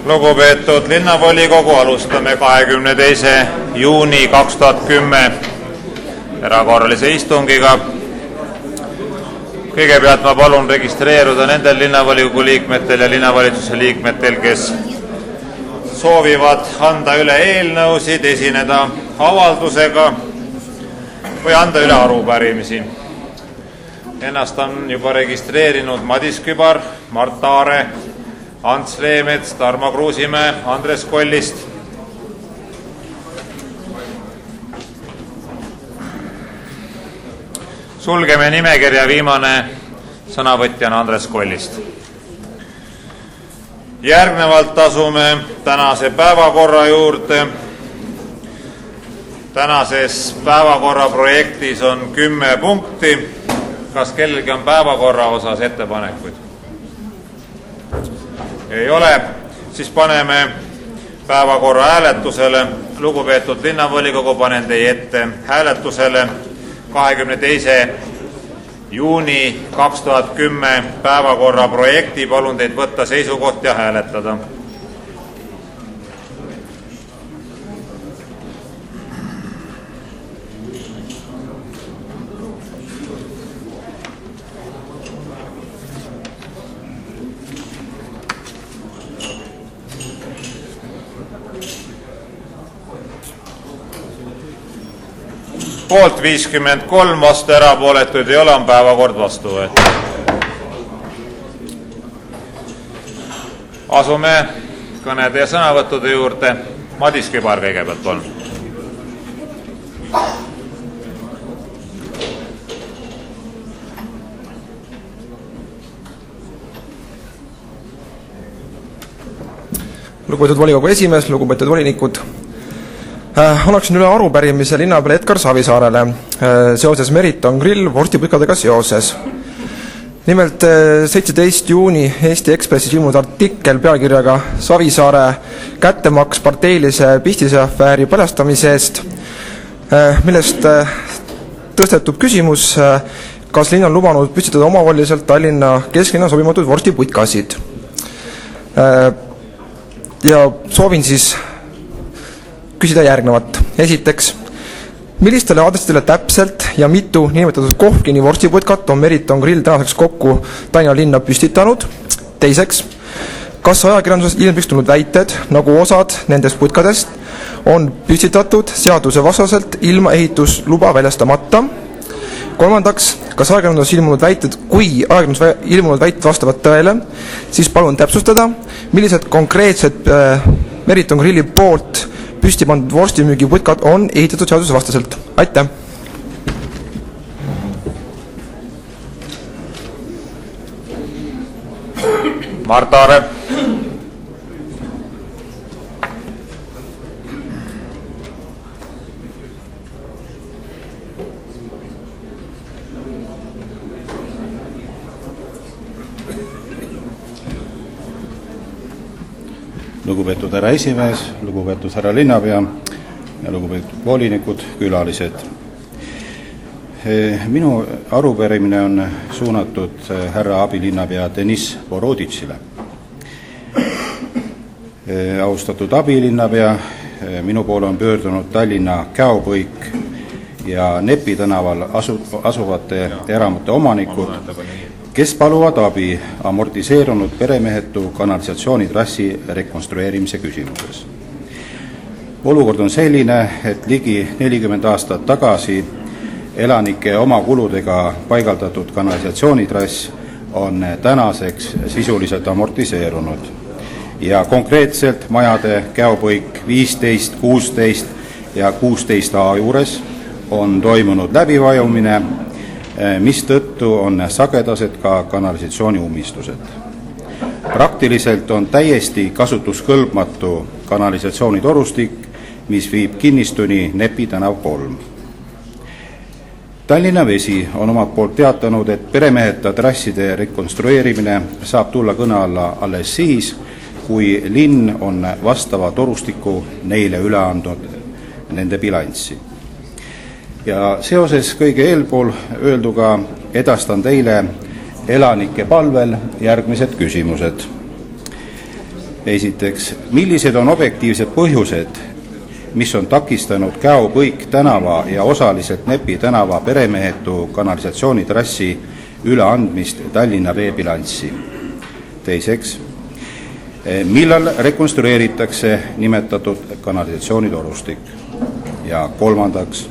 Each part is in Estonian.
Lugupeetud linnavolikogu, alustame 22. juuni 2010 erakorralise istungiga. Kõigepealt ma palun registreeruda nendel linnavolikogu liikmetel ja linnavalitsuse liikmetel, kes soovivad anda üle eelnõusid, esineda avaldusega või anda üle arupärimisi. Ennast on juba registreerinud Madis Kübar, Mart Aare, Ants Leemets, Tarmo Kruusimäe, Andres Kollist. Sulgeme nimekirja, viimane sõnavõtja on Andres Kollist. Järgnevalt asume tänase päevakorra juurde. Tänases päevakorra projektis on 10 punkti. Kas kellelgi on päevakorra osas ettepanekuid? Ei ole, siis paneme päevakorra hääletusele. Lugupeetud linnavolikogu, panen teie ette hääletusele 22. juuni 2010 päevakorra projekti. Palun teid võtta seisukoht ja hääletada. Poolt 53, vastu erapooletuid ei ole, on päevakord vastu võetud. Asume kõnede ja sõnavõttude juurde. Madis Kübar kõigepealt on. Lugupeetud volikogu esimees, lugupeetud volinikud. Annaksin üle arupärimise linnapeale Edgar Savisaarele seoses Meriton Grill vorstiputkadega seoses. Nimelt 17. juuni Eesti Ekspressis ilmunud artikkel pealkirjaga Savisaare kättemaks parteilise pistise afääri paljastamise eest, millest tõstetub küsimus, kas linn on lubanud püstitada omavoliselt Tallinna kesklinna sobimatud vorstiputkasid. Ja soovin siis küsida järgnevat. Esiteks, millistele aadressitele täpselt ja mitu nimetatud Kohvkini vorstiputkat on Meriton Grill tänaseks kokku Tallinna linna püstitanud? Teiseks, kas ajakirjanduses ilmpistunud väited, nagu osad nendest putkadest, on püstitatud seadusevastaselt ilma ehitusluba väljastamata? Kolmandaks, kas ajakirjanduses ilmunud väited, kui ajakirjanduses ilmunud väited vastavad tõele, siis palun täpsustada, millised konkreetsed Meriton Grilli poolt püsti pandud vorstimüügiputkad on ehitatud seaduse vastaselt. Aitäh! Mart Aare. Lugupeetud härra esimees, lugupeetud härra linnapea ja lugupeetud volinikud, külalised. Minu arupärimine on suunatud härra abilinnapea Deniss Boroditšile. Austatud abilinnapea, minu poole on pöördunud Tallinna Käopõik ja Nepi tänaval asuvate eramute omanikud, kes paluvad abi amortiseerunud peremehetu kanalisatsioonitrassi rekonstrueerimise küsimuses. Olukord on selline, et ligi 40 aastat tagasi elanike oma kuludega paigaldatud kanalisatsioonitrass on tänaseks sisuliselt amortiseerunud ja konkreetselt majade Käopõik 15, 16 ja 16A juures on toimunud läbivajumine, mistõttu on sagedased ka kanalisatsiooni ummistused. Praktiliselt on täiesti kasutuskõlbmatu kanalisatsioonitorustik, mis viib kinnistuni Nepi tänav 3. Tallinna Vesi on omalt poolt teatanud, et peremeheta trasside rekonstrueerimine saab tulla kõne alla alles siis, kui linn on vastava torustiku neile üle andnud nende bilanssi. Ja seoses kõige eelpool öelduga edastan teile elanike palvel järgmised küsimused. Esiteks, millised on objektiivsed põhjused, mis on takistanud Käo-Põik tänava ja osaliselt Nepi tänava peremehetu kanalisatsioonitrassi üleandmist Tallinna veebilanssi? Teiseks, millal rekonstrueeritakse nimetatud kanalisatsioonitorustik? Ja kolmandaks,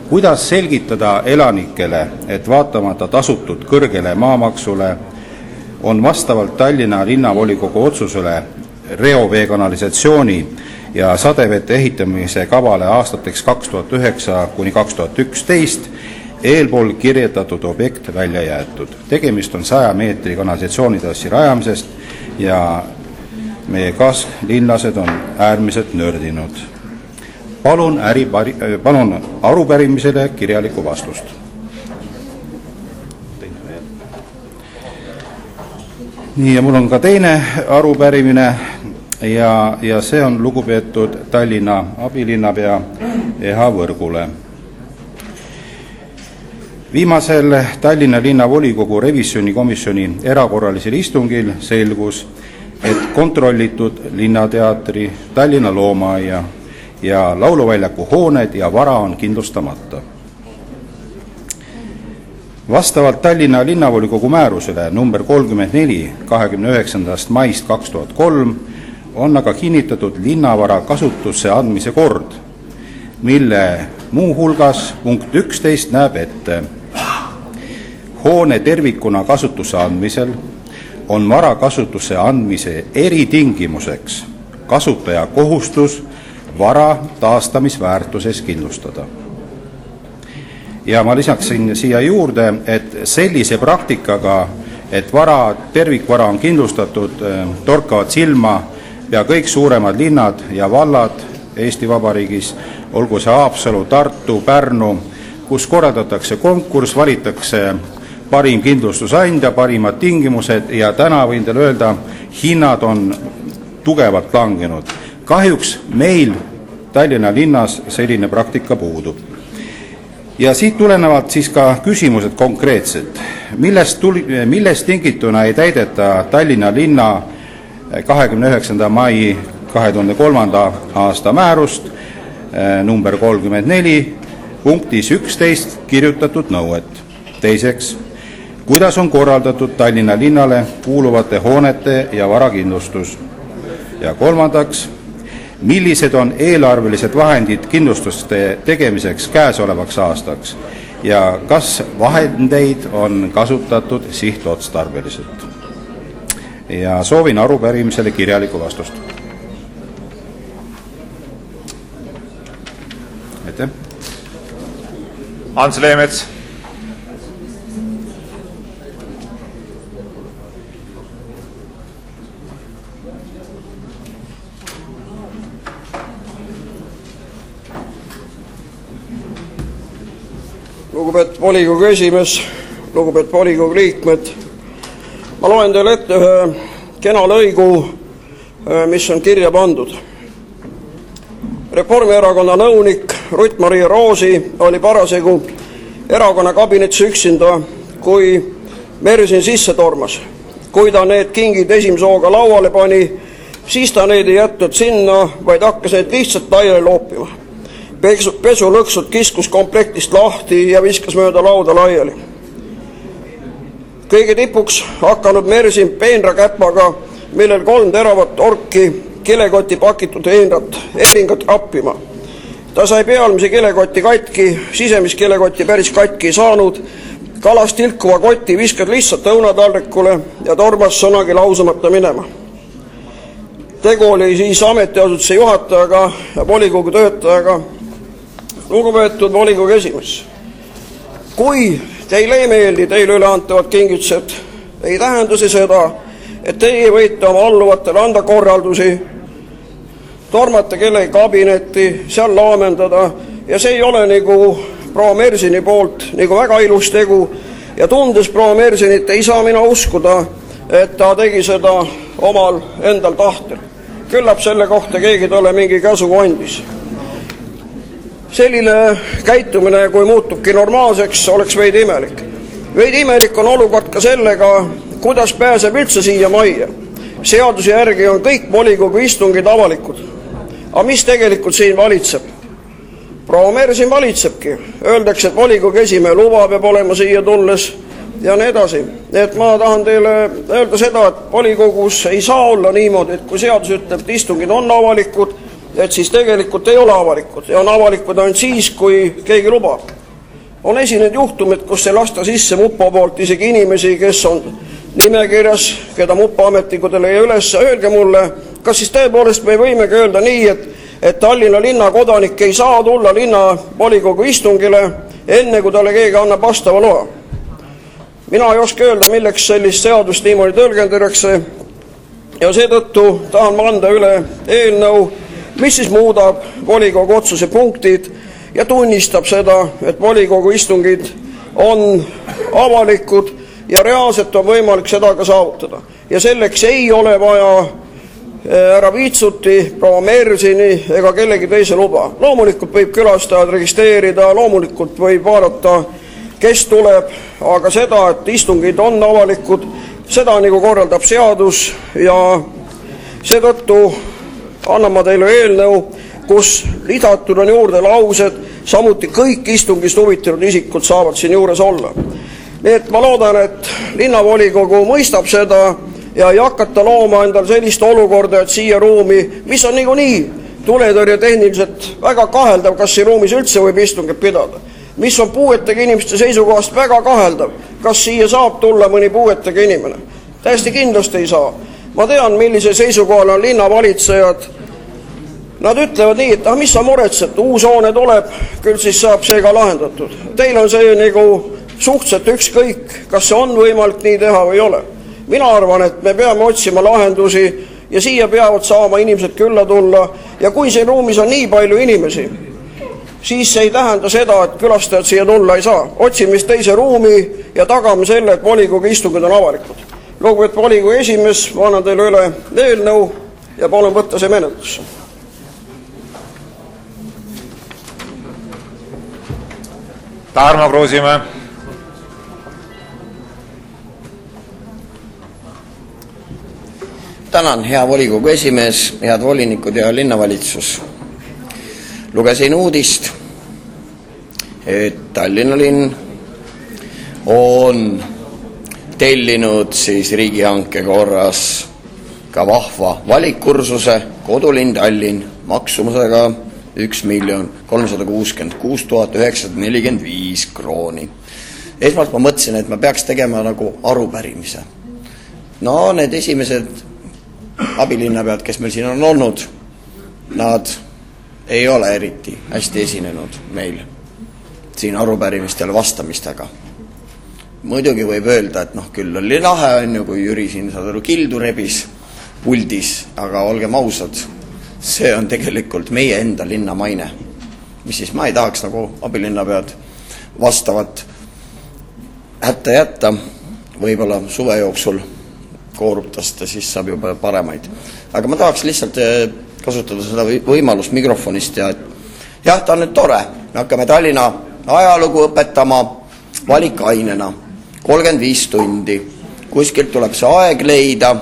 kuidas selgitada elanikele, et vaatamata tasutud kõrgele maamaksule on vastavalt Tallinna linnavolikogu otsusele reoveekanalisatsiooni ja sadevete ehitamise kavale aastateks 2009–2011 eelpool kirjeldatud objekt välja jäetud. Tegemist on 100 meetri kanalisatsioonitrassi rajamisest ja meie kaaslinlased on äärmiselt nördinud. Palun arupärimisele kirjalikku vastust. Nii, ja mul on ka teine arupärimine ja see on lugupeetud Tallinna abilinnapea E.H. Võrgule. Viimasel Tallinna linnavolikogu revisjonikomisjoni erakorralisel istungil selgus, et kontrollitud linnateatri, Tallinna loomaaia ja lauluväljaku hooned ja vara on kindlustamata. Vastavalt Tallinna linnavolikogu määrusele number 34 29. maist 2003 on aga kinnitatud linnavara kasutusse andmise kord, mille muuhulgas punkt 11 näeb ette: hoone tervikuna kasutusse andmisel on vara kasutusse andmise eritingimuseks kasutaja kohustus vara taastamisväärtuses kindlustada. Ja ma lisaksin siia juurde, et sellise praktikaga, et tervikvara on kindlustatud, torkavad silma pea kõik suuremad linnad ja vallad Eesti Vabariigis, olgu see Haapsalu, Tartu, Pärnu, kus korraldatakse konkurss, valitakse parim kindlustusandja, parimad tingimused ja täna võin teile öelda, hinnad on tugevalt langenud. Kahjuks meil Tallinna linnas selline praktika puudub. Ja siit tulenevalt siis ka küsimused konkreetselt. Millest tingituna ei täideta Tallinna linna 29. mai 2003. aasta määrust number 34 punktis 11 kirjutatud nõuet? Teiseks, kuidas on korraldatud Tallinna linnale kuuluvate hoonete ja varakindlustus? Ja kolmandaks, millised on eelarvelised vahendid kindlustuste tegemiseks käesolevaks aastaks ja kas vahendeid on kasutatud sihtotstarbeliselt? Ja soovin arupärimisele kirjalikku vastust. Aitäh. Ants Leemets. Lugupeetud volikogu esimees, lugupeetud volikogu liikmed, ma loen teile ette ühe kena lõigu, mis on kirja pandud. Reformierakonna nõunik Rutt-Maria Roosi oli parasjagu erakonna kabinetis üksinda, kui Mersin sisse tormas. Kui ta need kingid esimese hooga lauale pani, siis ta neid ei jätnud sinna, vaid hakkas neid lihtsalt laiali loopima. Pesulõksud kiskus komplektist lahti ja viskas mööda lauda laiali. Kõige tipuks hakanud Mersin peenra käpaga, millel 3 teravat orki kilekoti pakitud eeringat rappima. Ta sai pealmise kilekoti katki, sisemist kilekoti päris katki ei saanud, kalast tilkuva koti viskas lihtsalt õunataldrikule ja tormas sõnagi lausumata minema. Tegu oli siis ametiasutuse juhatajaga ja volikogu töötajaga. Lugupeetud volikogu esimees, kui teile ei meeldi teile üle antavad kingitused, ei tähenda see seda, et teie võite oma alluvatele anda korraldusi, tormata kellegi kabinetti, seal laamendada ja see ei ole nagu proua Mersini poolt nagu väga ilus tegu ja tundes proua Mersinit ei saa mina uskuda, et ta tegi seda omal endal tahtel. Küllap selle kohta keegi talle mingi käsu andis. Selline käitumine, kui muutubki normaalseks, oleks veidi imelik. Veidi imelik on olukord ka sellega, kuidas pääseb üldse siia majja. seaduse järgi on kõik volikogu istungid avalikud. Aga mis tegelikult siin valitseb? Proua Meer siin valitsebki. Öeldakse, et volikogu esimehe luba peab olema siia tulles ja nii edasi. Et ma tahan teile öelda seda, et volikogus ei saa olla niimoodi, et kui seadus ütleb, et istungid on avalikud, et siis tegelikult ei ole avalikud ja on avalikud ainult siis, kui keegi lubab. On esinenud juhtumid, kus ei lasta sisse mupo poolt isegi inimesi, kes on nimekirjas, keda mupo ametnikud ei üles. Öelge mulle, kas siis tõepoolest me võimegi öelda nii, et Tallinna linna kodanik ei saa tulla linna volikogu istungile enne, kui talle keegi annab vastava loa. Mina ei oska öelda, milleks sellist seadust niimoodi tõlgendatakse ja seetõttu tahan ma anda üle eelnõu, mis siis muudab volikogu otsuse punktid ja tunnistab seda, et volikogu istungid on avalikud ja reaalselt on võimalik seda ka saavutada. Ja selleks ei ole vaja härra Viitsuti, proua Mersini ega kellegi teise luba. Loomulikult võib külastajad registreerida, loomulikult võib vaadata, kes tuleb, aga seda, et istungid on avalikud, seda nagu korraldab seadus ja seetõttu annan ma teile eelnõu, kus lisatud on juurde laused, samuti kõik istungist huvitatud isikud saavad siin juures olla. Nii et ma loodan, et linnavolikogu mõistab seda ja ei hakata looma endal sellist olukorda, et siia ruumi, mis on niikuinii tuletõrje tehniliselt väga kaheldav, kas siin ruumis üldse võib istungit pidada, mis on puuetega inimeste seisukohast väga kaheldav, kas siia saab tulla mõni puuetega inimene. Täiesti kindlasti ei saa. Ma tean, millise seisukohal on linnavalitsejad. Nad ütlevad nii, et mis sa muretsed, uus hoone tuleb, küll siis saab see ka lahendatud. Teil on see nagu suhteliselt ükskõik, kas see on võimalik nii teha või ei ole. Mina arvan, et me peame otsima lahendusi ja siia peavad saama inimesed külla tulla ja kui siin ruumis on nii palju inimesi, siis see ei tähenda seda, et külastajad siia tulla ei saa. Otsime teise ruumi ja tagame selle, et volikogu istungid on avalikud. Lugupeetud volikogu esimees, ma annan teile üle eelnõu ja palun võtta see menetlusse. Tarmo Kruusimäe. Tänan, hea volikogu esimees, head volinikud ja linnavalitsus. Lugesin uudist, et Tallinna linn on tellinud siis riigihanke korras ka vahva valikkursuse Kodulinn Tallinn maksumusega 1 366 945 krooni. Esmalt ma mõtlesin, et ma peaks tegema nagu arupärimise. No need esimesed abilinnapead, kes meil siin on olnud, nad ei ole eriti hästi esinenud meil siin arupärimistele vastamistega. Muidugi võib öelda, et küll oli lahe on ju, kui Jüri siin kildu rebis puldis, aga olgem ausad, see on tegelikult meie enda linna maine, mis siis ma ei tahaks nagu abilinnapead vastavat hätta jätta, võib-olla suve jooksul kooruptast, siis saab juba paremaid. Aga ma tahaks lihtsalt kasutada seda võimalust mikrofonist ja jah, ta on nüüd tore. Me hakkame Tallinna ajalugu õpetama valikainena 35 tundi. Kuskilt tuleb see aeg leida.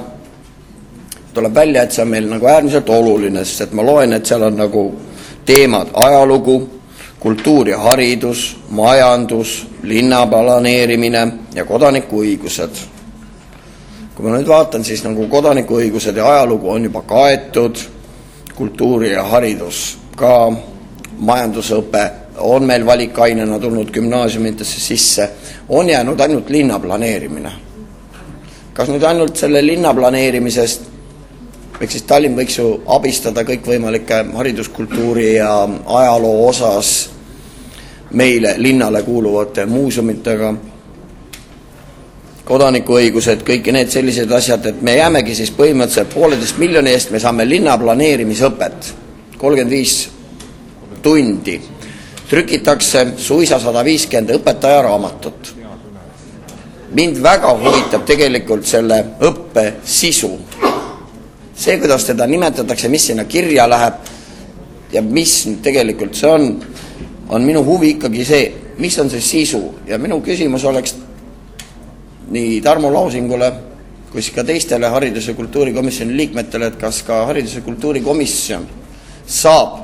Tuleb välja, et see on meil nagu äärmiselt oluline, sest et ma loen, et seal on nagu teemad ajalugu, kultuur ja haridus, majandus, linnaplaneerimine ja kodanikuõigused. Kui ma nüüd vaatan, siis nagu kodanikuõigused ja ajalugu on juba kaetud, kultuuri ja haridus ka, majandusõpe on meil valikainena tulnud gümnaasiumitesse sisse, on jäänud ainult linnaplaneerimine. Kas nüüd ainult selle linnaplaneerimisest, ehk siis Tallinn võiks ju abistada kõikvõimalike hariduskultuuri ja ajaloo osas meile linnale kuuluvate muuseumitega, kodanikuõigused, kõiki need sellised asjad, et me jäämegi siis põhimõtteliselt 1,5 miljoni eest, me saame linnaplaneerimisõpet 35 tundi. Trükitakse suisa 150 õpetaja raamatut. Mind väga huvitab tegelikult selle õppe sisu. See, kuidas teda nimetatakse, mis sinna kirja läheb ja mis tegelikult see on minu huvi ikkagi see, mis on see sisu. Ja minu küsimus oleks nii Tarmo Lausingule kus ka teistele haridus- ja kultuurikomisjoni liikmetele, et kas ka haridus- ja kultuurikomisjon saab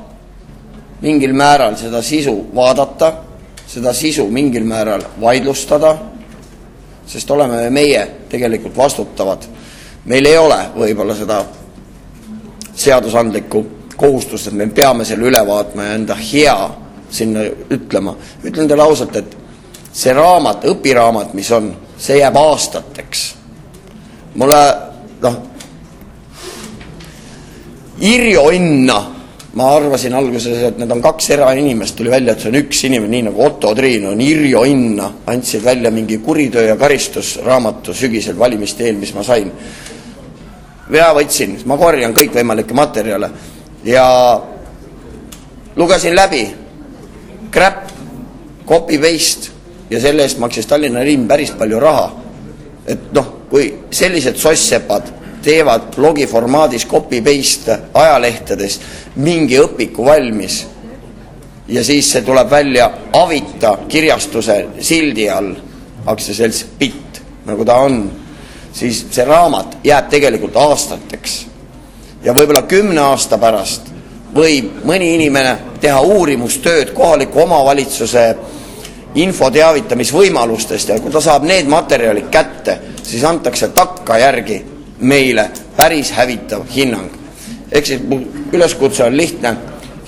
mingil määral seda sisu vaadata, seda sisu mingil määral vaidlustada, sest oleme meie tegelikult vastutavad. Meil ei ole võib-olla seda seadusandlikku kohustust, et me peame selle üle vaatma ja enda hea sinna ütlema. Ütlen teile ausalt, et see raamat, õpiraamat, mis on, see jääb aastateks. Mulle, Irjo Inna, ma arvasin alguses, et need on kaks erainimest, tuli välja, et see on üks inimene, nii nagu Otto Triin on Irjo Inna, andsid välja mingi Kuritöö ja karistus raamatu sügisel valimiste eel, mis ma sain. Võtsin, ma korjan kõikvõimalikke materjale ja lugesin läbi, crap, copy paste ja selle eest maksis Tallinna linn päris palju raha. Et kui sellised sossepad teevad blogiformaadis copy paste ajalehtedes mingi õpiku valmis ja siis see tuleb välja Avita kirjastuse sildi all, aktsiaselts Pitt, nagu ta on, siis see raamat jääb tegelikult aastateks. Ja võib-olla 10 aasta pärast võib mõni inimene teha uurimustööd kohaliku omavalitsuse infoteavitamisvõimalustest ja kui ta saab need materjalid kätte, siis antakse takka järgi meile päris hävitav hinnang. Ehk siis üleskutse on lihtne.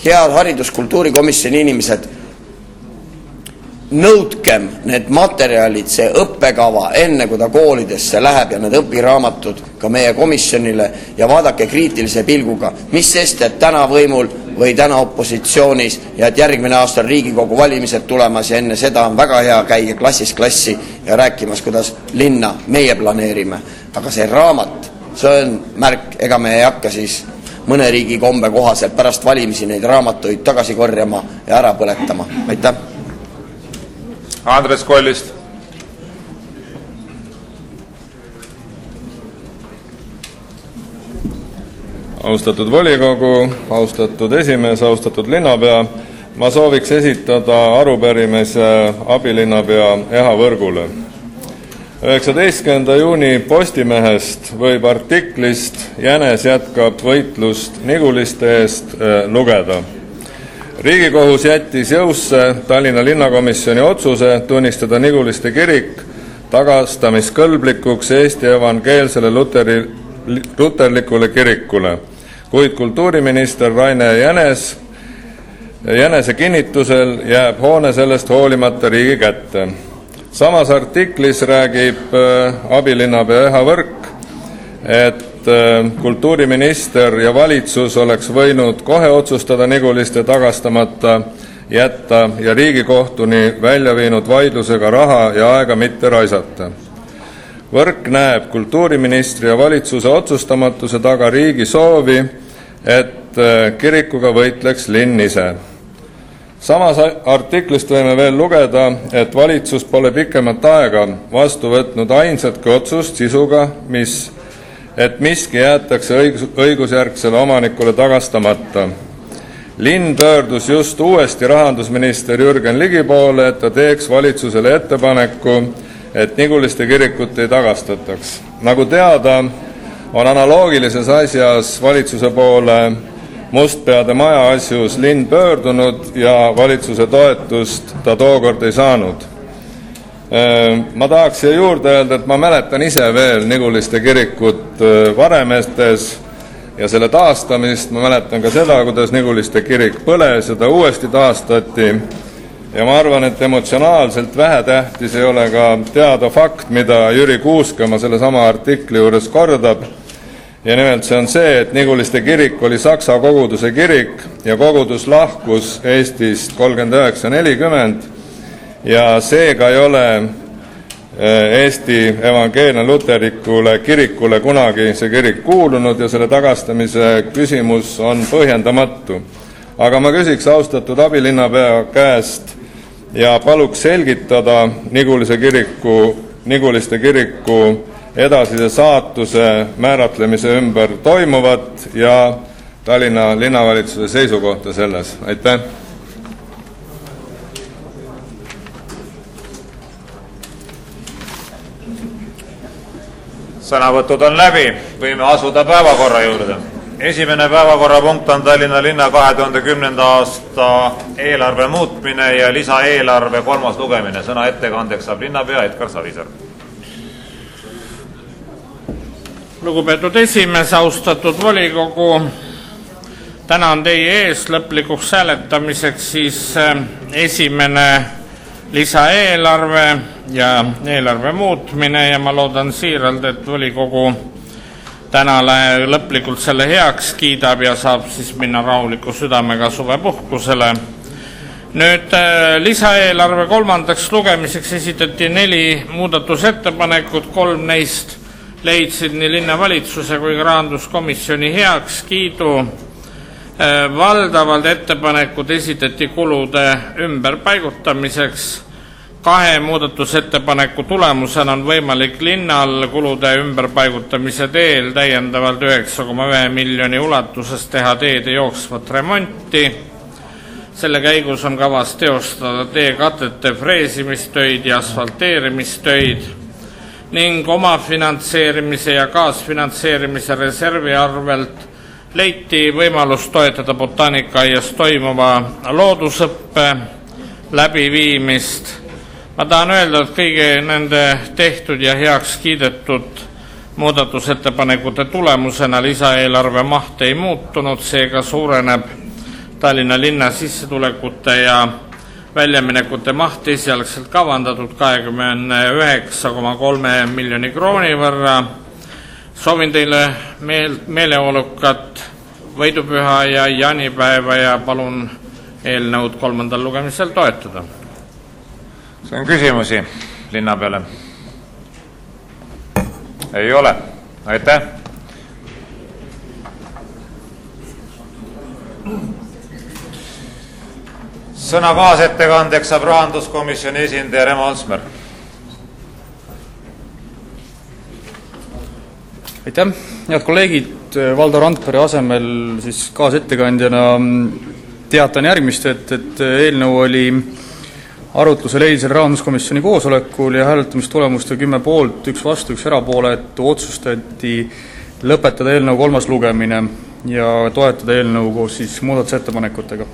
Head hariduskultuurikomisjoni inimesed, nõudkem need materjalid, see õppekava enne kui ta koolidesse läheb ja need õpiraamatud ka meie komisjonile ja vaadake kriitilise pilguga, mis sest, et täna võimul või täna opositsioonis ja et järgmine aasta on Riigikogu valimised tulemas ja enne seda on väga hea käia klassist klassi ja rääkimas, kuidas linna meie planeerime. Aga see raamat, see on märk, ega me ei hakka siis mõne riigi kombe kohaselt pärast valimisi neid raamatuid tagasi korjama ja ära põletama. Aitäh! Andres Kollist. Austatud volikogu, austatud esimees, austatud linnapea, ma sooviks esitada arupärimise abilinnapea Eha Võrgule. 19. juuni Postimehest võib artiklist Jänes jätkab võitlust Niguliste eest lugeda. Riigikohus jättis jõusse Tallinna linnakomisjoni otsuse tunnistada Niguliste kirik tagastamiskõlblikuks Eesti evangeelsele luterlikule kirikule, kuid kultuuriminister Raine Jänese kinnitusel jääb hoone sellest hoolimata riigi kätte. Samas artiklis räägib abilinnapea Eha Võrk, et kultuuriminister ja valitsus oleks võinud kohe otsustada Niguliste tagastamata jätta ja Riigikohtuni välja viinud vaidlusega raha ja aega mitte raisata. Võrk näeb kultuuriministri ja valitsuse otsustamatuse taga riigi soovi, et kirikuga võitleks linn ise. Samas artiklist võime veel lugeda, et valitsus pole pikemat aega vastu võtnud ainsatki otsust sisuga, et miski jäetakse õigusjärgsele omanikule tagastamata. Linn pöördus just uuesti rahandusminister Jürgen Ligi poole, et ta teeks valitsusele ettepaneku, et Niguliste kirikut ei tagastataks. Nagu teada, on analoogilises asjas valitsuse poole Mustpeade maja asjus linn pöördunud ja valitsuse toetust ta tookord ei saanud. Ma tahaks siia juurde öelda, et ma mäletan ise veel Niguliste kirikut Varemestes ja selle taastamist. Ma mäletan ka seda, kuidas Niguliste kirik põles ja ta uuesti taastati. Ja ma arvan, et emotsionaalselt vähetähtis ei ole ka teada fakt, mida Jüri Kuuskama selle sama artikli juures kordab. Ja nimelt see on see, et Niguliste kirik oli Saksa koguduse kirik ja kogudus lahkus Eestist 39-40 ja seega ei ole Eesti evangeelne luterlikule kirikule kunagi see kirik kuulunud ja selle tagastamise küsimus on põhjendamatu. Aga ma küsiks austatud abilinnapea käest ja paluks selgitada Niguliste kiriku edasise saatuse määratlemise ümber toimuvat ja Tallinna linnavalitsuse seisukohta selles. Aitäh! Sõnavõtud on läbi, võime asuda päevakorra juurde. Esimene päevakorrapunkt on Tallinna linna 2010. aasta eelarve muutmine ja lisaeelarve 3. lugemine. Sõna ettekandeks saab linnapea Edgar Savisaar. Lugupeetud esimees, austatud volikogu, täna on teie ees lõplikuks hääletamiseks siis esimene lisaeelarve ja eelarve muutmine ja ma loodan siiralt, et volikogu täna lõplikult selle heaks kiidab ja saab siis minna rahuliku südamega suvepuhkusele. Nüüd lisaeelarve 3. lugemiseks esitati 4 muudatusettepanekut, 3 neist leidsid nii linnavalitsuse kui ka rahanduskomisjoni heakskiidu. Valdavalt ettepanekud esitati kulude ümberpaigutamiseks. 2 muudatusettepaneku tulemusena on võimalik linnal kulude ümberpaigutamise teel täiendavalt 9,1 miljoni ulatuses teha teede jooksvat remonti. Selle käigus on kavas teostada teekatete freesimistöid ja asfalteerimistöid ning omafinantseerimise ja kaasfinantseerimise reservi arvelt leiti võimalus toetada botaanikaaias toimuva loodusõppe läbiviimist. Ma tahan öelda, et kõigi nende tehtud ja heaks kiidetud muudatusettepanekute tulemusena lisaeelarve maht ei muutunud, seega suureneb Tallinna linna sissetulekute ja väljaminekute maht esialgselt kavandatud 29,3 miljoni krooni võrra. Soovin teile meeleolukat võidupüha ja jaanipäeva ja palun eelnõud 3. lugemisel toetada. See on küsimusi linnapeale? Ei ole. Aitäh. Sõna kaasettekandeks saab rahanduskomisjoni esindaja Remo Alsmer. Aitäh, head kolleegid, Valdo Randpere asemel siis kaasettekandjana teatan järgmist, et eelnõu oli arutlusel eilsel rahanduskomisjoni koosolekul ja hääletamistulemuste 10 poolt, 1 vastu, 1 erapooletu otsustati lõpetada eelnõu 3. lugemine ja toetada eelnõu koos siis muudatusettepanekutega.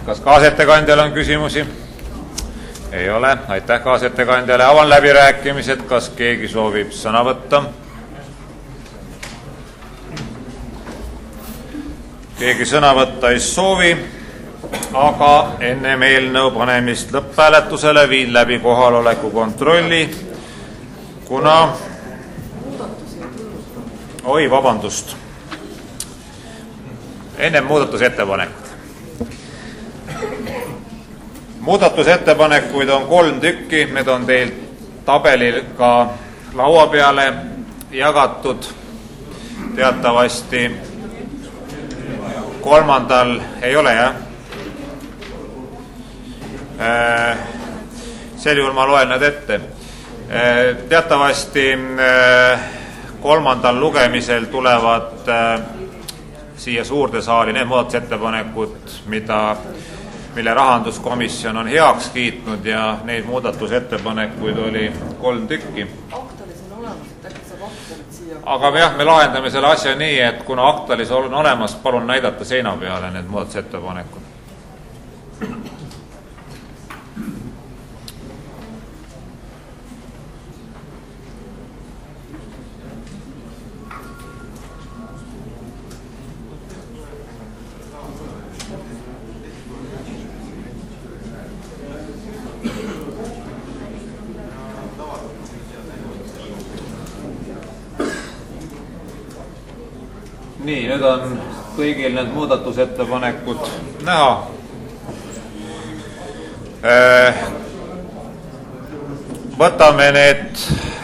Kas kaasettekandjal on küsimusi? Ei ole. Aitäh kaasettekandjale. Avan läbirääkimised. Kas keegi soovib sõna võtta? Keegi sõna võtta ei soovi, aga ennem eelnõu panemist lõpphääletusele viin läbi kohaloleku kontrolli, kuna vabandust. Ennem muudatusettepanekud. Muudatusettepanekuid on 3 tükki, need on teil tabelil ka laua peale jagatud. Teatavasti 3. ei ole, jah? Sel juhul ma loen need ette. Teatavasti 3. lugemisel tulevad siia suurde saali need muudatusettepanekud, mille rahanduskomisjon on heaks kiitnud ja neid muudatusettepanekuid oli 3 tükki. Aga jah, me lahendame selle asja nii, et kuna aktalis on olemas, palun näidata seina peale need muudatusettepanekud. Nii, nüüd on kõigil need muudatusettepanekud näha. Võtame need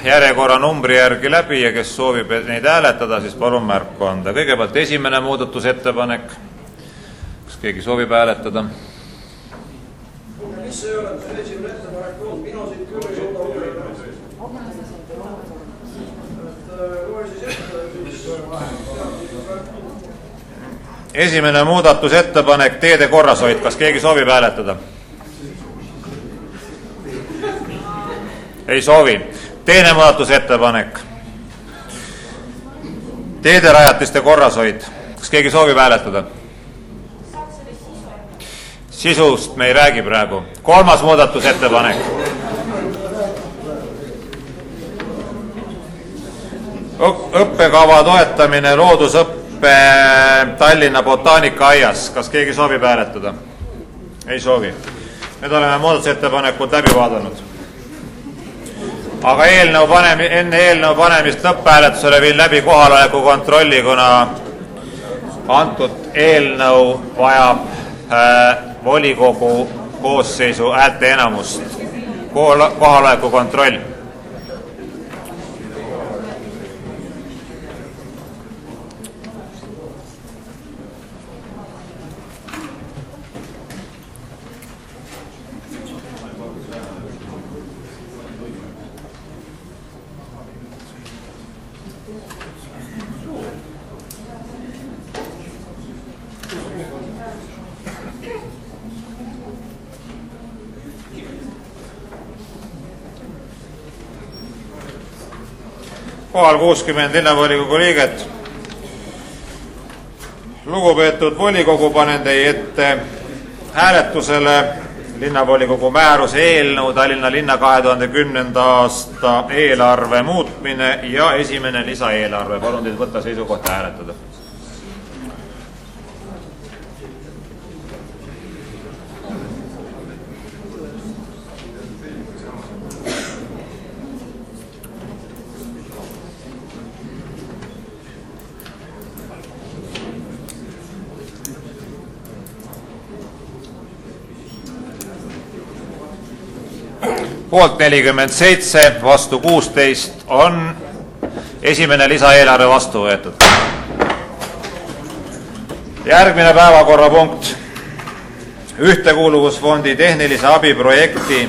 järjekorra numbri järgi läbi ja kes soovib neid hääletada, siis palun märku anda. Kõigepealt esimene muudatusettepanek. Kas keegi soovib hääletada? Mis see ole, see esimene ettepanek on? Mina siit küll ei suuda uurida. Loe siis ette. Esimene muudatusettepanek, teede korrashoid. Kas keegi soovib hääletada? Ei soovi. Teine muudatusettepanek. Teederajatiste korrashoid. Kas keegi soovib hääletada? Sisust me ei räägi praegu. Kolmas muudatusettepanek. Õppekava toetamine loodusõppe Tallinna Botaanika-aias. Kas keegi soovib hääletada? Ei soovi. Nüüd oleme muudatusettepanekud läbi vaadanud. Aga enne eelnõu panemist lõpphääletusele viin läbi kohaloleku kontrolli, kuna antud eelnõu vajab volikogu koosseisu häälteenamust. Kohaloleku kontroll. Kohal 60 linnavolikogu liiget. Lugupeetud volikogu, panen teie ette hääletusele linnavolikogu määruse eelnõu Tallinna linna 2010. aasta eelarve muutmine ja esimene lisaeelarve. Palun teid võtta seisukohta hääletada. Poolt 47, vastu 16 on esimene lisaeelarve vastu võetud. Järgmine päevakorrapunkt. Ühtekuuluvusfondi tehnilise abi projekti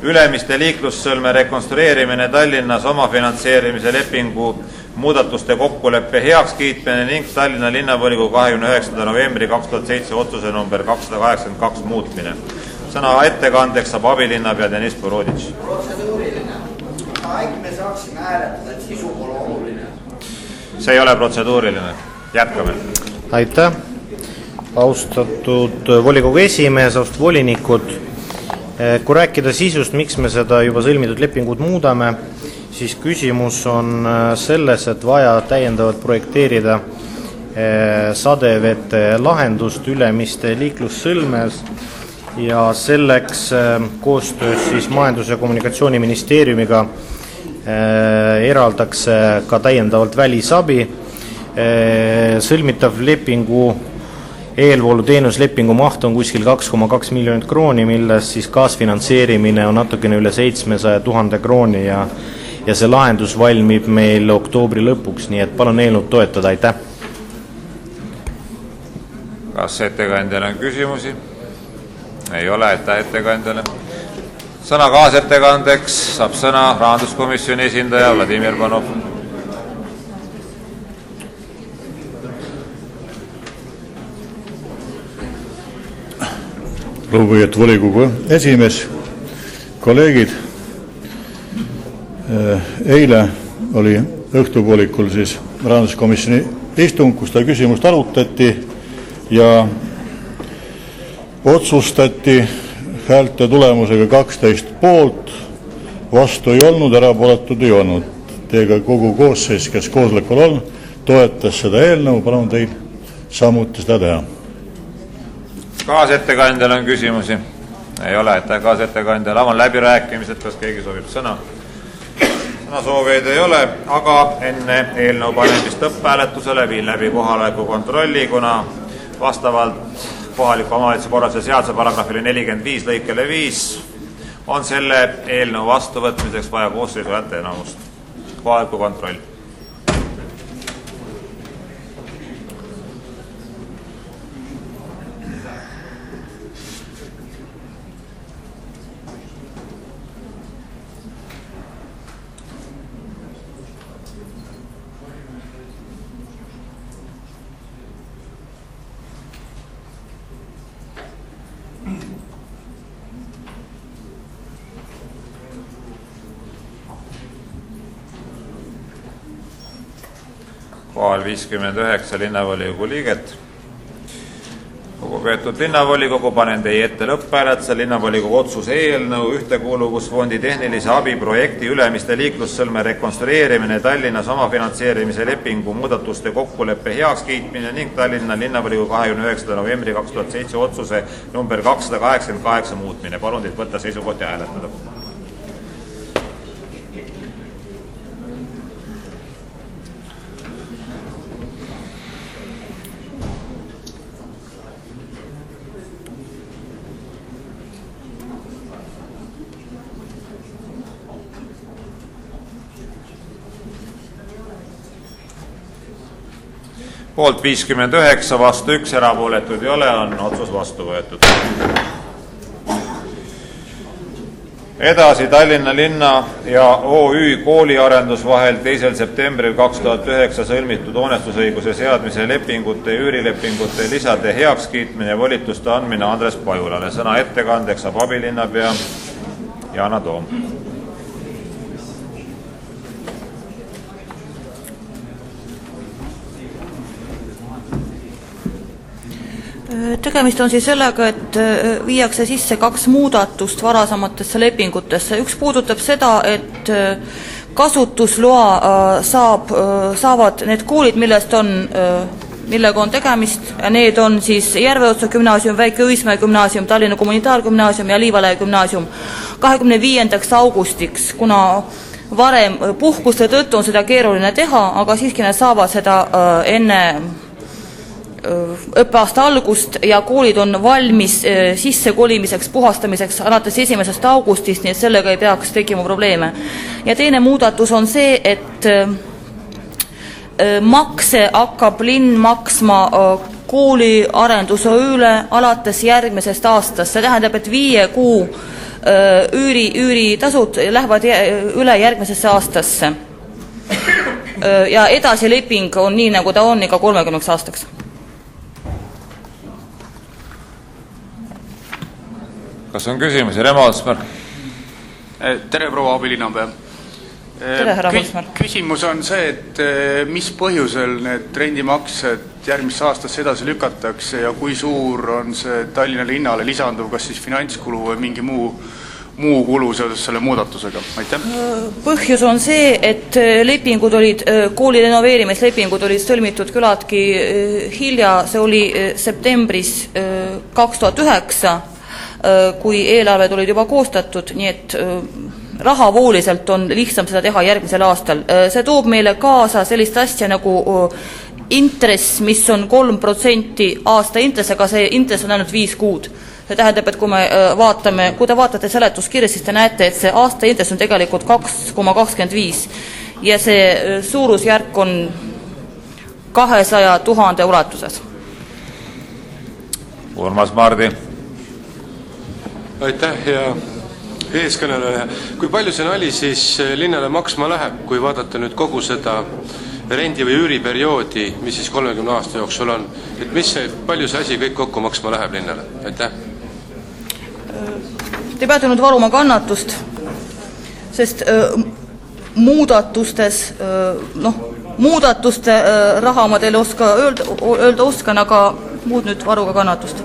Ülemiste liiklussõlme rekonstrueerimine Tallinnas omafinantseerimise lepingu muudatuste kokkuleppe heakskiitmine ning Tallinna linnavolikogu 29. novembri 2007 otsuse number 282 muutmine. Sõna ettekandeks saab abilinnapea Deniss Boroditš. Protseduuriline. Äkki me saaksime hääletada, et sisu pole oluline. See ei ole protseduuriline. Jätkame. Aitäh. Austatud volikogu esimees, austatud volinikud. Kui rääkida sisust, miks me seda juba sõlmitud lepingut muudame, siis küsimus on selles, et vaja täiendavalt projekteerida sadevete lahendust Ülemiste liiklussõlmes ja selleks koostöös siis Majandus- ja Kommunikatsiooniministeeriumiga eraldakse ka täiendavalt välisabi. Sõlmitav lepingu eelvoolu teenuslepingu maht on kuskil 2,2 miljonit krooni, milles siis kaasfinantseerimine on natukene üle 700 000 krooni ja see lahendus valmib meil oktoobri lõpuks, nii et palun eelnõud toetada, aitäh. Kas ettekandjale on küsimusi? Ei ole, aitäh ettekandjale. Sõna kaasettekandeks saab sõna rahanduskomisjoni esindaja Vladimir Panov. Lugupeetud volikogu esimees, kolleegid, eile oli õhtupoolikul siis rahanduskomisjoni istung, kus seda küsimust arutati ja otsustati häälte tulemusega 12 poolt, vastu ei olnud, erapooletud ei olnud. Teega kogu koosseis, kes koosolekul on, toetas seda eelnõu, palun teil samuti seda teha. Kaasettekandjal on küsimusi? Ei ole, aitäh kaasettekandjal. Avan läbirääkimised, kas keegi soovib sõna? Sõna soovijaid ei ole, aga enne eelnõu panemist lõpphääletusele viin läbi kohaloleku kontrolli, kuna vastavalt kohaliku omavalitsuse korralduse seaduse paragrahvile 45 lõikele 5 on selle eelnõu vastuvõtmiseks vaja koosseisu häälteenamust. Kohaliku kontroll. kohal 59 linnavolikogu liiget. Lugupeetud linnavolikogu, panen teie ette lõpphääletusele linnavolikogu otsuse eelnõu Ühtekuuluvusfondi tehnilise abi projekti Ülemiste liiklussõlme rekonstrueerimine Tallinnas omafinantseerimise lepingu muudatuste kokkuleppe heakskiitmine ning Tallinna linnavolikogu 29. novembri 2007 otsuse number 288 muutmine. Palun teid võtta seisukoht ja hääletada. Poolt 59, vastu 1, erapooletuid ei ole, on otsus vastu võetud. Edasi Tallinna linna ja OÜ kooliarendus vahel 2. septembril 2009 sõlmitud hoonestusõiguse seadmise lepingute ja üürilepingute lisade heakskiitmine ja volituste andmine Andres Pajulale. Sõna ettekandeks saab abilinnapea Yana Toom. Tegemist on siis sellega, et viiakse sisse 2 muudatust varasamatesse lepingutesse. Üks puudutab seda, et kasutusloa saavad need koolid, millega on tegemist, ja need on siis Järveotsa gümnaasium, Väike-Õismäe gümnaasium, Tallinna kommunitaargümnaasium ja Liivalaia gümnaasium 25. augustiks, kuna varem puhkuste tõttu on seda keeruline teha, aga siiski nad saavad seda enne õppeaasta algust ja koolid on valmis sissekolimiseks, puhastamiseks alates 1. augustist, nii et sellega ei peaks tekkima probleeme. Ja teine muudatus on see, et makse hakkab linn maksma kooli arenduse üle alates järgmisest aastast. See tähendab, et 5 kuu üüritasud lähevad üle järgmisesse aastasse. Ja edasi leping on nii, nagu ta on iga 30 aastaks. Kas on küsimusi? Remo Alsmer. Tere, proua abilinnapea. Tere, härra Alsmer. Küsimus on see, et mis põhjusel need rendimaksed järgmisse aastasse edasi lükatakse ja kui suur on see Tallinna linnale lisanduv, kas siis finantskulu või mingi muu kulu seoses selle muudatusega? Aitäh. Põhjus on see, et lepingud olid, kooli renoveerimislepingud olid sõlmitud külatki hilja, see oli septembris 2009, kui eelarved olid juba koostatud, nii et rahavooliselt on lihtsam seda teha järgmisel aastal. See toob meile kaasa sellist asja nagu intress, mis on 3% aasta intress, aga see intress on ainult 5 kuud. See tähendab, et kui te vaatate seletuskirja, siis te näete, et see aasta intress on tegelikult 2,25 ja see suurusjärk on 200 000 ulatuses. Urmas Mardi. Aitäh, ja eeskõneleja. Kui palju see nali siis linnale maksma läheb, kui vaadata nüüd kogu seda rendi- või üüriperioodi, mis siis 30 aasta jooksul on, et palju see asi kõik kokku maksma läheb linnale? Aitäh. Te peate nüüd varuma kannatust, sest muudatuste raha ma teile öelda oskan, aga muud nüüd varuga kannatust.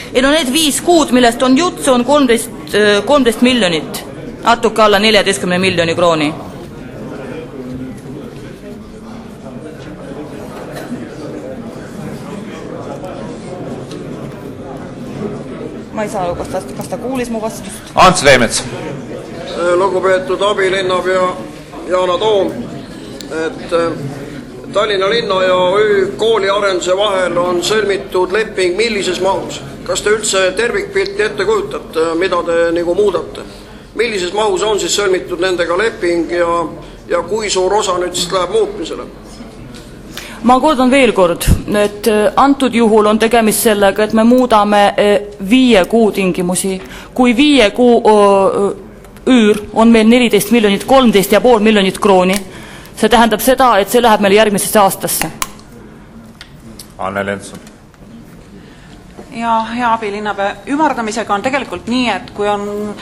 Ja no need 5 kuud, millest on jutt, see on 13 miljonit, natuke alla 14 miljoni krooni. Ma ei saa, kas ta kuulis mu vastust? Ants Leemets. Lugupeetud abilinnapea Yana Toom, et Tallinna linna ja kooliarenduse vahel on sõlmitud leping millises mahus? Kas te üldse tervikpilti ette kujutate, mida te nagu muudate? Millises mahus on siis sõlmitud nendega leping ja kui suur osa nüüd siis läheb muutmisele? Ma kordan veel kord, et antud juhul on tegemist sellega, et me muudame 5 kuu tingimusi. Kui 5 kuu üür on meil 14 miljonit, 13,5 miljonit krooni, see tähendab seda, et see läheb meil järgmisesse aastasse. Anne Lentson. Ja hea abilinnapea, ümardamisega on tegelikult nii, et kui on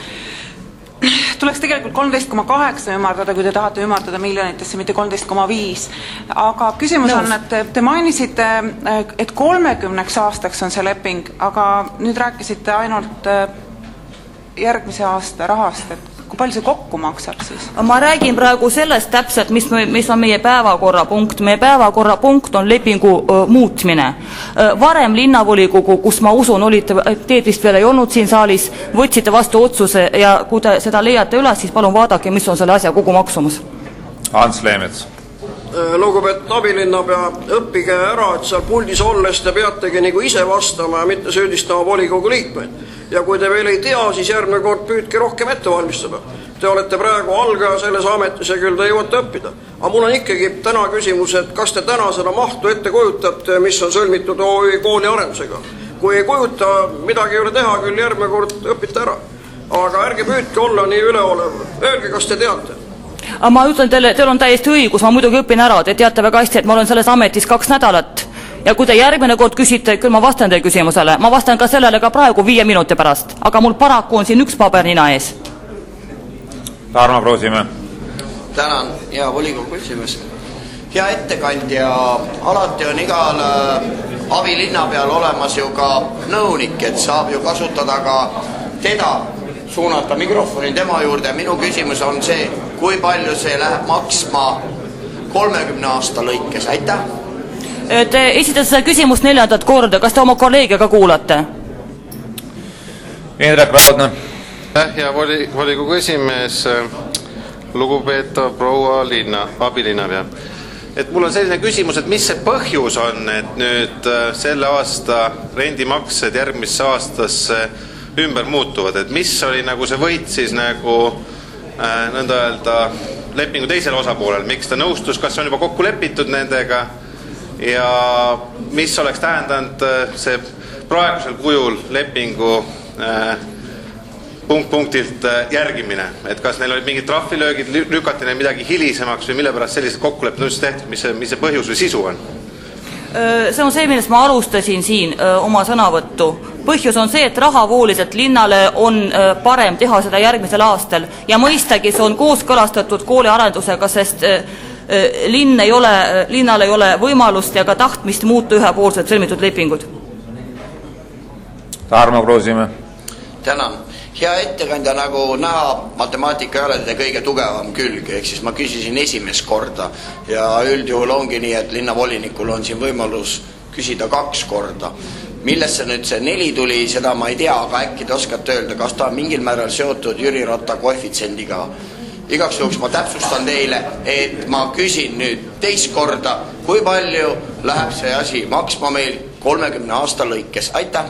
tuleks tegelikult 13,8 ümardada, kui te tahate ümardada miljonitesse, mitte 13,5. Aga küsimus on, et te mainisite, et 30 aastaks on see leping, aga nüüd rääkisite ainult järgmise aasta rahast, et kui palju see kokku maksab siis? Ma räägin praegu sellest täpselt, mis on meie päevakorrapunkt. Meie päevakorrapunkt on lepingu muutmine. Varem linnavolikogu, kus ma usun, teed vist veel ei olnud siin saalis, võtsite vastu otsuse ja kui te seda leiate üles, siis palun vaadake, mis on selle asja kogu maksumus. Ants Leemets. Lugupeetud abilinnapea, õppige ära, et seal puldis olles te peategi nagu ise vastama ja mitte süüdistama volikogu liikmeid. Ja kui te veel ei tea, siis järgmine kord püüdke rohkem ette valmistada. Te olete praegu algaja selles ametis ja küll te jõuate õppida. Aga mul on ikkagi täna küsimus, et kas te täna seda mahtu ette kujutate, mis on sõlmitud OÜ kooli arendusega? Kui ei kujuta, midagi ei ole teha, küll järgmine kord õpite ära. Aga ärge püüdke olla nii üleolev. Öelge, kas te teate? Ma ütlen teile, teil on täiesti õigus, ma muidugi õpin ära, te teate väga hästi, et ma olen selles ametis 2 nädalat. Ja kui te järgmine kord küsite, küll ma vastan teie küsimusele, ma vastan ka sellele ka praegu 5 minuti pärast, aga mul paraku on siin üks paber nina ees. Tarmo Kruusimäe. Tänan, hea volikogu esimees. Hea ettekandja, alati on igal abilinnapeal olemas ju ka nõunik, et saab ju kasutada ka teda, suunata mikrofoni tema juurde. Minu küsimus on see, kui palju see läheb maksma 30 aasta lõikes, aitäh! Te esitate seda küsimust 4. korda, kas te oma kolleege ka kuulate? Indrek Raudne. Hea volikogu esimees, lugupeetav proua abilinnapea. Et mul on selline küsimus, et mis see põhjus on, et nüüd selle aasta rendimaksed järgmisse aastasse ümber muutuvad, et mis oli nagu see võit siis nagu nõnda öelda lepingu teisel osapoolel, miks ta nõustus, kas on juba kokku lepitud nendega ja mis oleks tähendanud see praegusel kujul lepingu punkt-punktilt järgimine, et kas neil olid mingid trahvilöögid, lükati neil midagi hilisemaks või mille pärast sellised kokkulepped on just tehtud, mis see põhjus või sisu on? See on see, millest ma alustasin siin oma sõnavõttu. Põhjus on see, et rahavooliselt linnale on parem teha seda järgmisel aastal ja mõistagi see on kooskõlastatud kooli arendusega, sest linnal ei ole võimalust ja ka tahtmist muuta ühepoolselt sõlmitud lepingud. Tarmo Kruusimäe. Tänan. Hea ettekandja, nagu näha, matemaatika ei ole teie kõige tugevam külg, ehk siis ma küsisin esimest korda ja üldjuhul ongi nii, et linnavolinikul on siin võimalus küsida 2 korda. Millesse nüüd see 4 tuli, seda ma ei tea, aga äkki te oskate öelda, kas ta on mingil määral seotud Jüri Ratta koefitsendiga. Igaks juhuks ma täpsustan teile, et ma küsin nüüd teist korda, kui palju läheb see asi maksma meil 30 aasta lõikes. Aitäh!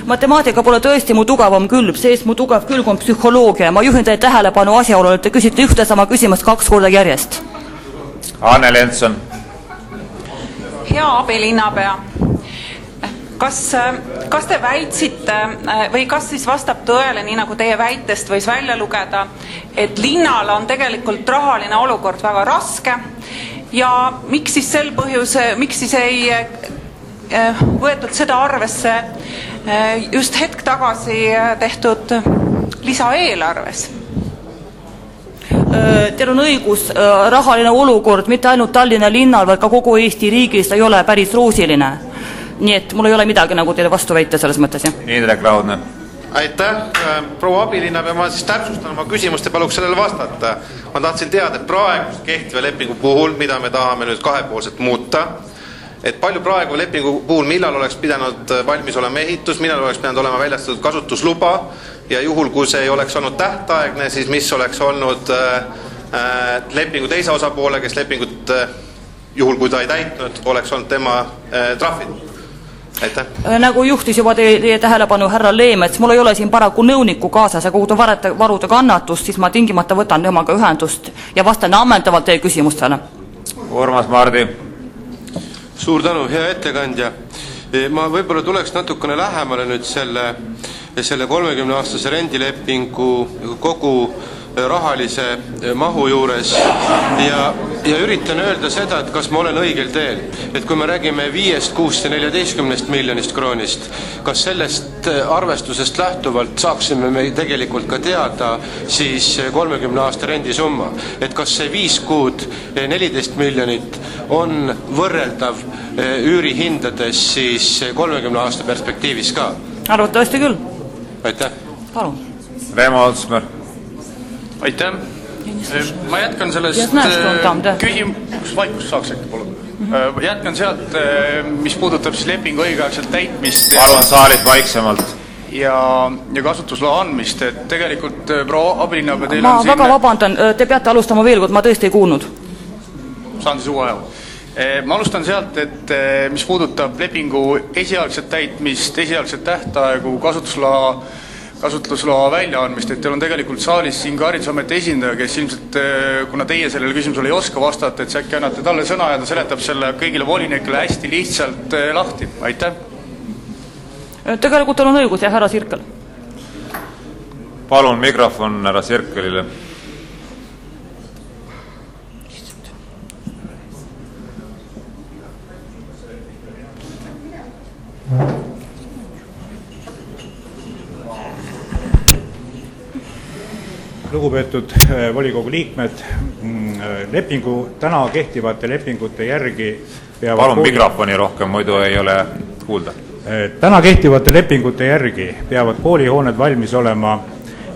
Matemaatika pole tõesti mu tugevam külg, seest mu tugev külg on psühholoogia. Ma juhin teie tähelepanu asjaolule, et te küsite ühte sama küsimust 2 korda järjest. Anne Lentson. Hea abilinnapea, kas te väitsite või kas siis vastab tõele, nii nagu teie väitest võis välja lugeda, et linnal on tegelikult rahaline olukord väga raske ja miks siis sel põhjuse, miks siis ei võetud seda arvesse just hetk tagasi tehtud lisaeelarves? Teil on õigus, rahaline olukord mitte ainult Tallinna linnal, vaid ka kogu Eesti riigis ei ole päris roosiline. Nii et mul ei ole midagi nagu teile vastu väita selles mõttes. Indrek Raudne. Aitäh, proua abilinnapea, ma siis täpsustan oma küsimust ja paluks sellele vastata. Ma tahtsin teada, et praegust kehtiva lepingu puhul, mida me tahame nüüd kahepoolselt muuta, et palju praegu lepingu puhul, millal oleks pidanud valmis olema ehitus, millal oleks pidanud olema väljastatud kasutusluba ja juhul, kui see ei oleks olnud tähtaegne, siis mis oleks olnud lepingu teise osapoole, kes lepingut juhul, kui ta ei täitnud, oleks olnud tema trahvid. Aitäh. Nagu juhtis juba teie tähelepanu härra Leemets, mul ei ole siin paraku nõuniku kaasas ja kui te varude kannatust, siis ma tingimata võtan temaga ühendust ja vastan ammendavalt teie küsimustele. Urmas Mardi. Suur tänu, hea ettekandja. Ma võib-olla tuleks natukene lähemale nüüd selle 30-aastase rendilepingu kogu rahalise mahu juures ja ja üritan öelda seda, et kas ma olen õigel teel, et kui me räägime 5, 6 ja 14 miljonist kroonist, kas sellest arvestusest lähtuvalt saaksime me tegelikult ka teada siis 30 aasta rendisumma, et kas see 5 kuud 14 miljonit on võrreldav üürihindades siis 30 aasta perspektiivis ka? Arvatavasti küll. Aitäh. Palun. Reemo Otsmer. Aitäh. Ma jätkan sellest vaikust saaks äkki palun. Jätkan sealt, mis puudutab siis lepingu õigeaegselt täitmist. Palun saalis vaiksemalt. Ja kasutusloa andmist, et tegelikult proua abilinnapea teil ma on siin... väga vabandan, te peate alustama veel kord, ma tõesti ei kuulnud. Saan siis uue ajagu. Ma alustan sealt, et mis puudutab lepingu esialgset täitmist, esialgset tähtaegu, kasutusloa väljaandmist, et teil on tegelikult saalis siin ka haridusameti esindaja, kes ilmselt, kuna teie sellele küsimusele ei oska vastata, et see äkki annate talle sõna ja ta seletab selle kõigile volinikele hästi lihtsalt lahti. Aitäh. Tegelikult teil on õigus, jah, härra Sirkel. Palun mikrofon härra Sirkelile. Lugupeetud volikogu liikmed, täna kehtivate lepingute järgi palun mikrofoni rohkem, muidu ei ole kuulda. Täna kehtivate lepingute järgi peavad koolihooned valmis olema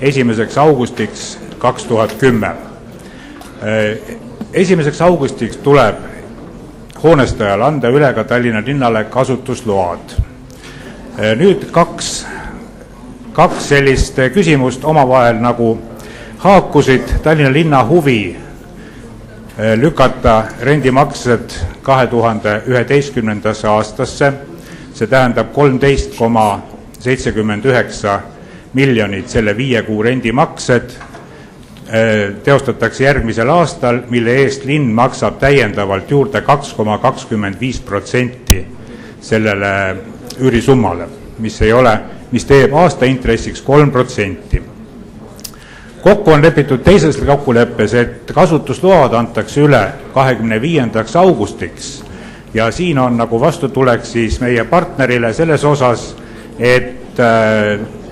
1. augustiks 2010. 1. augustiks tuleb hoonestajal anda üle ka Tallinna linnale kasutusload. Nüüd kaks sellist küsimust omavahel nagu haakusid. Tallinna linna huvi lükata rendimaksed 2011. aastasse, see tähendab 13,79 miljonit selle 5 kuu rendimaksed teostatakse järgmisel aastal, mille eest linn maksab täiendavalt juurde 2,25% sellele üürisummale, mis teeb aasta intressiks 3%. Kokku on lepitud teises kokkuleppes, et kasutusload antakse üle 25. augustiks ja siin on nagu vastutulek siis meie partnerile selles osas, et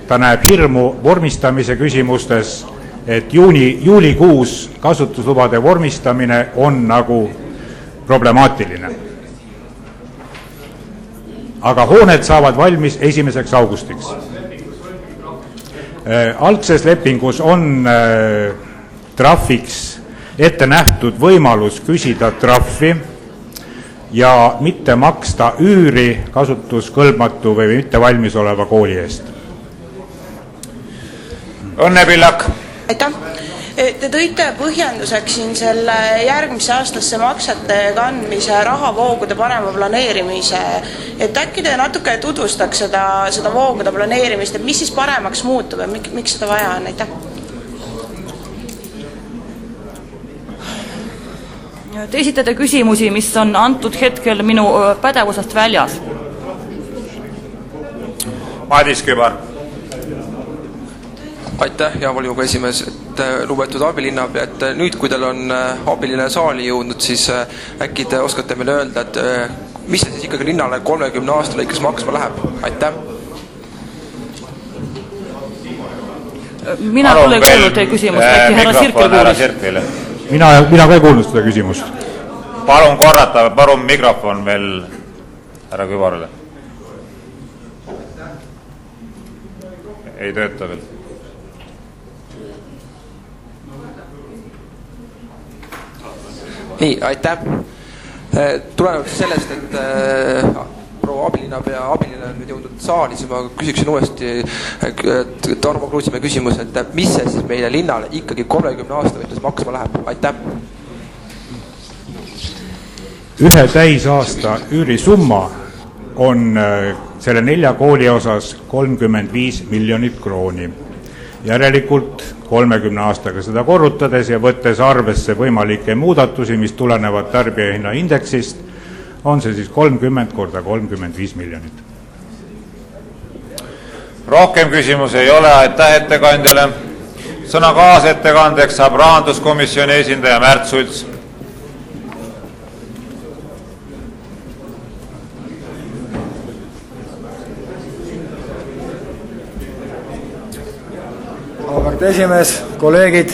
ta näeb hirmu vormistamise küsimustes, et juulikuus kasutuslubade vormistamine on nagu problemaatiline. Aga hooned saavad valmis 1. augustiks. Algses lepingus on trahviks ette nähtud võimalus küsida trahvi ja mitte maksta üüri kasutuskõlbmatu või mitte valmis oleva kooli eest. Õnne Pillak. Aitäh. Te tõite põhjenduseks siin selle järgmisse aastasse maksete kandmise rahavoogude parema planeerimise, et äkki te natuke tutvustaks seda voogude planeerimist, et mis siis paremaks muutub ja miks seda vaja on, aitäh? Te esitate küsimusi, mis on antud hetkel minu pädevusest väljas. Madis Kübar. Aitäh, hea volikogu esimees, et lugupeetud abilinnapea, et nüüd, kui teil on abiline saali jõudnud, siis äkki te oskate meile öelda, et mis see siis ikkagi linnale 30 aasta lõikes maksma läheb? Aitäh. Mina küll ei kuulnud teie küsimust, äkki härra Sirkel kuulis. Mina ka ei kuulnud seda küsimust. Palun korrata, palun mikrofon veel härra Kübarile. Ei tööta veel. Nii, aitäh. Tulenevalt sellest, et proua abilinnapea abiline on nüüd jõudnud saali, siis ma küsiksin uuesti Tarmo Kruusimäe küsimus, et mis see siis meile linnale ikkagi 30 aasta võttes maksma läheb? Aitäh. Ühe täisaasta üürisumma on selle 4 kooli osas 35 miljonit krooni. Järelikult 30 aastaga seda korrutades ja võttes arvesse võimalikke muudatusi, mis tulenevad tarbijahinna indeksist, on see siis 30 korda 35 miljonit. Rohkem küsimusi ei ole, aitäh ettekandjale. Sõna kaasettekandeks saab rahanduskomisjoni esindaja Märt Sults. esimees, kolleegid.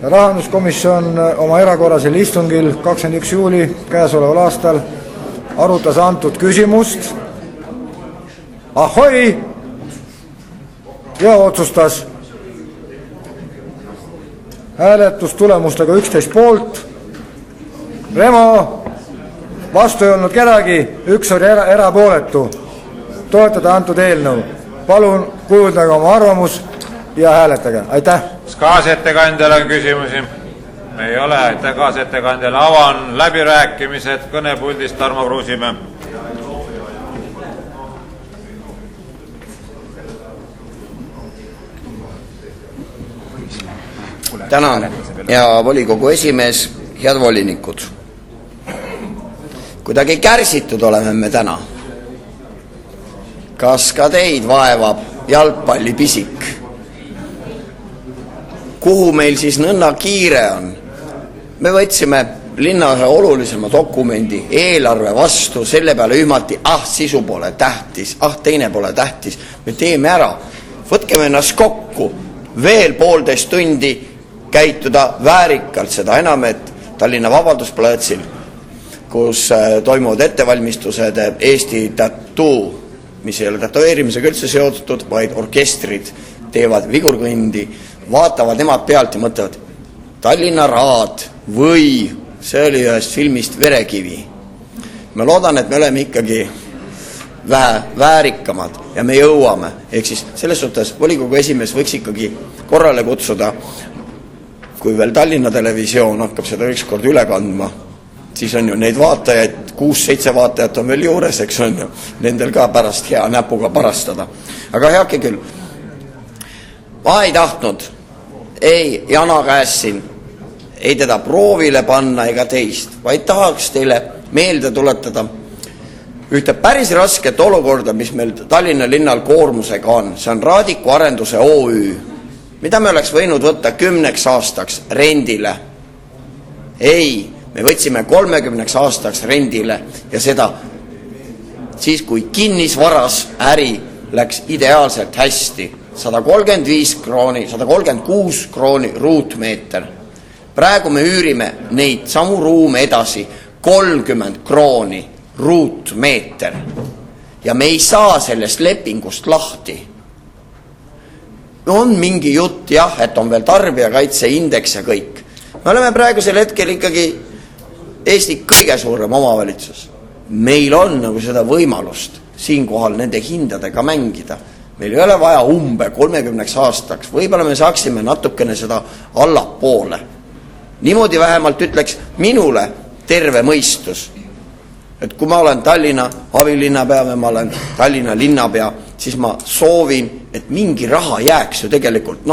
Rahanduskomisjon oma erakorralisel istungil 21 juuli käesoleval aastal arutas antud küsimust. Ahoi! Ja otsustas hääletustulemustega 11 poolt. Remo, vastu ei olnud kedagi, üks oli erapooletu. Toetada antud eelnõu. Palun kujundage oma arvamus ja hääletage. Aitäh! Kas kaasettekandjale on küsimusi? Ei ole, aitäh kaasettekandjale. Avan läbirääkimised kõnepuldist Tarmo Kruusimäe. Tänan, ja volikogu esimees, head volinikud. Kuidagi kärsitud oleme me täna. Kas ka teid vaevab jalgpallipisik? Kuhu meil siis nõnna kiire on? Me võtsime linna ühe olulisema dokumendi, eelarve vastu, selle peale ühmati, sisu pole tähtis, teine pole tähtis. Me teeme ära, võtkeme ennast kokku, veel 1,5 tundi käituda väärikalt, seda enam, et Tallinna Vabadusplatsil, kus toimuvad ettevalmistused Eesti tattoo, mis ei ole tatoeerimisega üldse seotud, vaid orkestrid teevad vigurkõndi, vaatavad nemad pealt ja mõtlevad, Tallinna Raad või see oli ühest filmist Verekivi. Ma loodan, et me oleme ikkagi vähe väärikamad ja me jõuame. Ehk siis selles suhtes volikogu esimees võiks ikkagi korrale kutsuda, kui veel Tallinna Televisioon hakkab seda ükskord üle kandma, siis on ju neid vaatajaid, 6-7 vaatajat on veel juures, eks on ju, nendel ka pärast hea näpuga parastada. Aga heake küll, ma ei tahtnud, ei Jana käest siin, ei teda proovile panna ega teist, vaid tahaks teile meelde tuletada ühte päris rasket olukorda, mis meil Tallinna linnal koormusega on. See on Raadiku arenduse OÜ, mida me oleks võinud võtta 10 aastaks rendile. Ei, me võtsime 30 aastaks rendile ja seda siis, kui kinnisvaras äri läks ideaalselt hästi. 135 krooni, 136 krooni ruutmeeter. Praegu me üürime neid samu ruume edasi 30 krooni ruutmeeter ja me ei saa sellest lepingust lahti. On mingi jutt jah, et on veel tarbijakaitseindeks ja kõik. Me oleme praegusel hetkel ikkagi Eesti kõige suurem omavalitsus. Meil on nagu seda võimalust siinkohal nende hindadega mängida. Meil ei ole vaja 30 aastaks, võib-olla me saaksime natukene seda allapoole. Niimoodi vähemalt ütleks minule terve mõistus, et kui ma olen Tallinna abilinnapea või ma olen Tallinna linnapea, siis ma soovin, et mingi raha jääks ju tegelikult,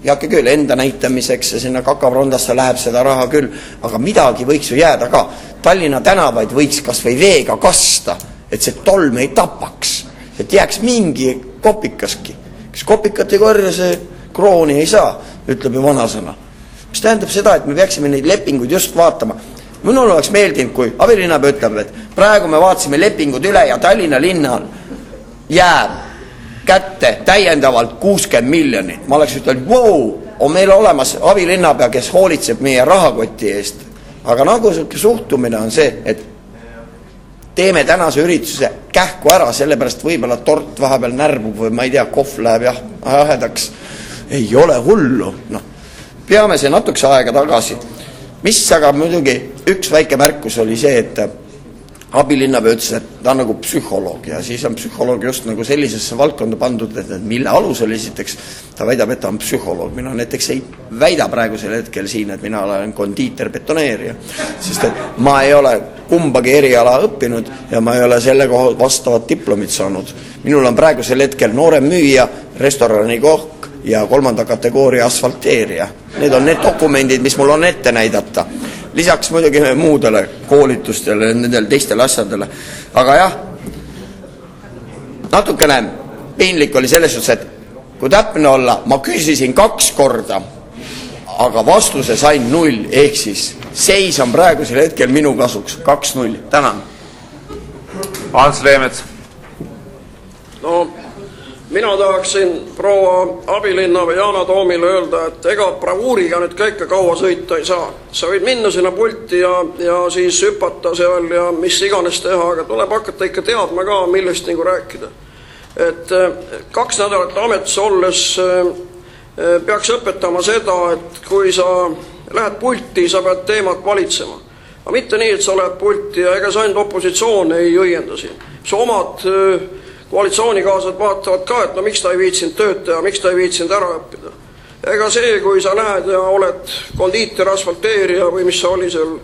heake küll, enda näitamiseks ja sinna kakaprondasse läheb seda raha küll, aga midagi võiks ju jääda ka. Tallinna tänavaid võiks kas või veega kasta, et see tolm ei tapaks, et jääks mingi kopikaski. Kes kopikat ei korja, see krooni ei saa, ütleb ju vanasõna. Mis tähendab seda, et me peaksime neid lepinguid just vaatama. Minul oleks meeldinud, kui abilinnapea ütleb, et praegu me vaatasime lepingud üle ja Tallinna linnal jääb kätte täiendavalt 60 miljonit. Ma oleks ütelnud, on meil olemas abilinnapea, kes hoolitseb meie rahakoti eest. Aga nagu suhtumine on see, et teeme tänase ürituse kähku ära, sellepärast võibolla tort vahepeal närbub või ma ei tea, kohv läheb ahedaks. Ei ole hullu. Peame see natukese aega tagasi. Mis aga muidugi üks väike märkus oli see, et abilinnapea ütles, et ta on nagu psühholoog ja siis on psühholoog just nagu sellisesse valdkonda pandud, et mille alusel esiteks ta väidab, et ta on psühholoog. Mina näiteks ei väida praegusel hetkel siin, et mina olen kondiiter betoneerija, sest et ma ei ole kumbagi eriala õppinud ja ma ei ole selle vastavat diplomit saanud. Minul on praegusel hetkel noorem müüja, restorani kohk ja 3. kategooria asfalteerija. Need on need dokumendid, mis mul on ette näidata. Lisaks muidugi muudele koolitustele, nendele teistele asjadele. Aga jah, natukene piinlik oli selles suhtes, et kui täpne olla, ma küsisin 2 korda, aga vastuse sain 0, ehk siis seis on praegusel hetkel minu kasuks 2-0. Tänan. Ants Leemets. mina tahaksin proua abilinnapea Yana Toomile öelda, et ega bravuuriga nüüd ka ikka kaua sõita ei saa. Sa võid minna sinna pulti ja siis hüpata seal ja mis iganes teha, aga tuleb hakata ikka teadma ka, millest nagu rääkida. Et 2 nädalat ametis olles peaks õpetama seda, et kui sa lähed pulti, sa pead teemat valitsema. Aga mitte nii, et sa lähed pulti ja ega sa ainult opositsioon ei õienda siin. Su omad koalitsioonikaasad vaatavad ka, et no miks ta ei viitsinud tööd teha, miks ta ei viitsinud ära õppida. Ega see, kui sa lähed ja oled kondiiter, asfalteerija või mis sa oli seal,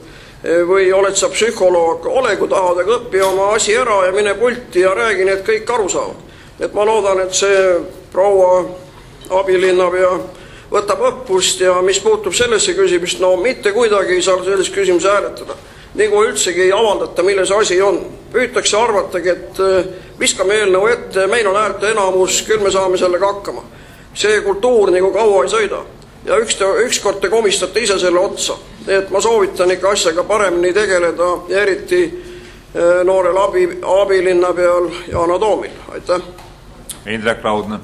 või oled sa psühholoog, ole kui tahad, aga õppi oma asi ära ja mine pulti ja räägi, need kõik aru saavad. Et ma loodan, et see proua abilinnapea võtab õppust ja mis puutub sellesse küsimust, no mitte kuidagi ei saa sellist küsimuse hääletada. Nagu üldsegi ei avaldata, mille see asi on. Püütakse arvatagi, et viskame eelnõu ette, meil on häälte enamus, küll me saame sellega hakkama. See kultuur nagu kaua ei sõida. Ja ükskord te komistate ise selle otsa. Et ma soovitan ikka asjaga paremini tegeleda ja eriti noorel abilinnapeal Yana Toomil. Aitäh! Indrek Raudne.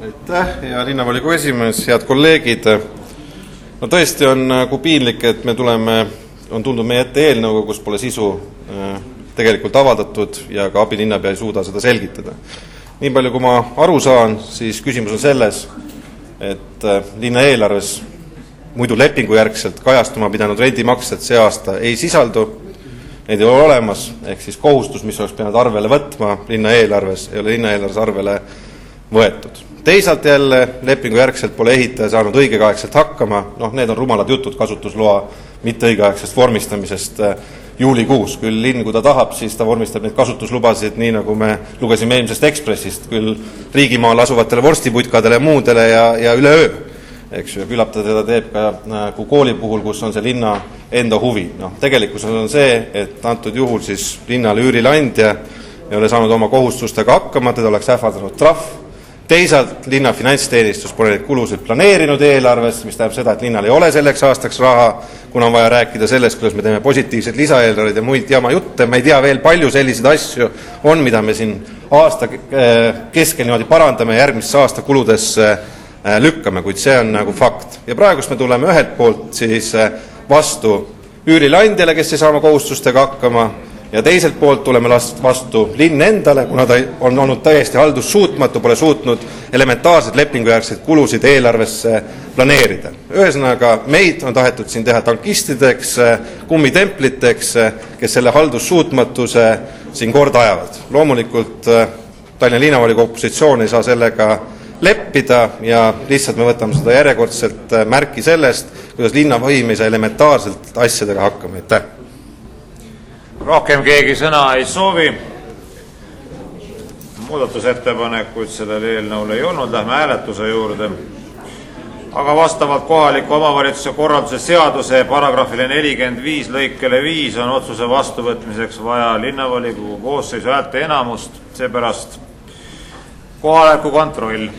Aitäh, hea linnavolikogu esimees, head kolleegid. No tõesti on piinlik, et me on tulnud meie ette eelnõuga, kus pole sisu tegelikult avaldatud ja ka abilinnapea ei suuda seda selgitada. Nii palju kui ma aru saan, siis küsimus on selles, et linna eelarves muidu lepingujärgselt kajastuma pidanud rendimaksed see aasta ei sisaldu, neid ei ole olemas, ehk siis kohustus, mis oleks pidanud arvele võtma linna eelarves, ei ole linna eelarves arvele võetud. Teisalt jälle lepingujärgselt pole ehitaja saanud õigeaegselt hakkama, need on rumalad jutud kasutusloa mitte õigeaegsest vormistamisest juulikuus. Küll linn, kui ta tahab, siis ta vormistab neid kasutuslubasid nii, nagu me lugesime eelmisest Ekspressist, küll riigimaal asuvatele vorstiputkadele ja muudele ja üleöö. Eks ju, küllap ta teda teeb ka kooli puhul, kus on see linna enda huvi. Tegelikkus on see, et antud juhul siis linnale üürileandja ei ole saanud oma kohustustega hakkama, teda oleks ähvardanud trahv. Teisalt linna finantsteenistus pole neid kulusid planeerinud eelarves, mis tähendab seda, et linnal ei ole selleks aastaks raha, kuna on vaja rääkida sellest, kuidas me teeme positiivsed lisaeelarveid ja muid jama jutte. Ma ei tea veel palju selliseid asju on, mida me siin aasta keskel niimoodi parandame ja järgmisse aasta kuludesse lükkame, kuid see on nagu fakt. Ja praegust me tuleme ühelt poolt siis vastu üürileandjale, kes ei saa oma kohustustega hakkama, ja teiselt poolt tuleme vastu linn endale, kuna ta on olnud täiesti haldussuutmatu, pole suutnud elementaarseid lepingujärgseid kulusid eelarvesse planeerida. Ühesõnaga, meid on tahetud siin teha tankistideks, kummitempliteks, kes selle haldussuutmatuse siin korda ajavad. Loomulikult Tallinna linnavolikogu opositsioon ei saa sellega leppida ja lihtsalt me võtame seda järjekordselt märki sellest, kuidas linnavõim ei saa elementaarselt asjadega hakkama. Aitäh! Rohkem keegi sõna ei soovi. Muudatusettepanekuid sellele eelnõule ei olnud, lähme hääletuse juurde. Aga vastavalt kohaliku omavalitsuse korralduse seaduse paragrahvile 45 lõikele 5 on otsuse vastuvõtmiseks vaja linnavolikogu koosseisu häälte enamust, seepärast kohaliku kontroll.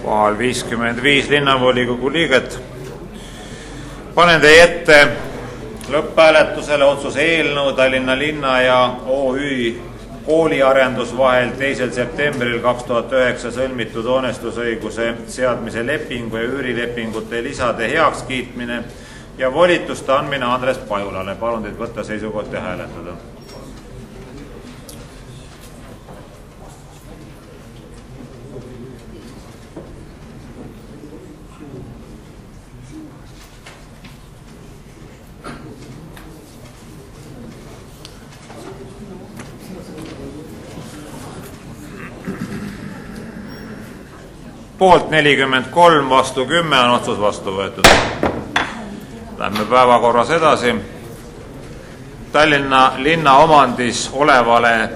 Kohal 55 linnavolikogu liiget. Panen teie ette lõpphääletusele otsuse eelnõu Tallinna linna ja OÜ kooliarendus vahel 2. septembril 2009 sõlmitud hoonestusõiguse seadmise lepingu ja üürilepingute lisade heakskiitmine ja volituste andmine Andres Pajulale. Palun teid võtta seisukoht ja hääletada. Poolt 43, vastu 10 on otsus vastu võetud. Lähme päevakorras edasi. Tallinna linna omandis olevale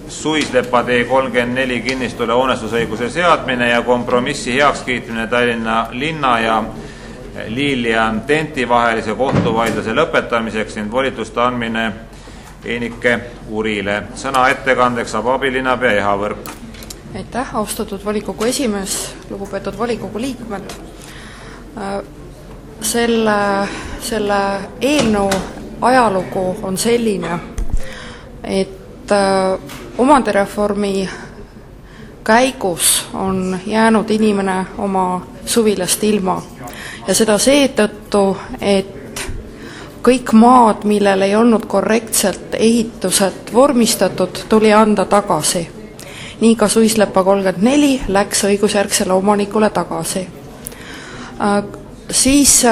Suislepa tee 34 kinnistule hoonestusõiguse seadmine ja kompromissi heakskiitmine Tallinna linna ja Lilian Tenti vahelise kohtuvaidluse lõpetamiseks ning volituste andmine Einike Urile. Sõna ettekandeks saab abilinnapea Eha Võrk. Aitäh, austatud volikogu esimees, lugupeetud volikogu liikmed. Selle eelnõu ajalugu on selline, et omandireformi käigus on jäänud inimene oma suvilast ilma ja seda seetõttu, et kõik maad, millel ei olnud korrektselt ehitused vormistatud, tuli anda tagasi. Nii ka Suislepa 34 läks õigusjärgsele omanikule tagasi. Siis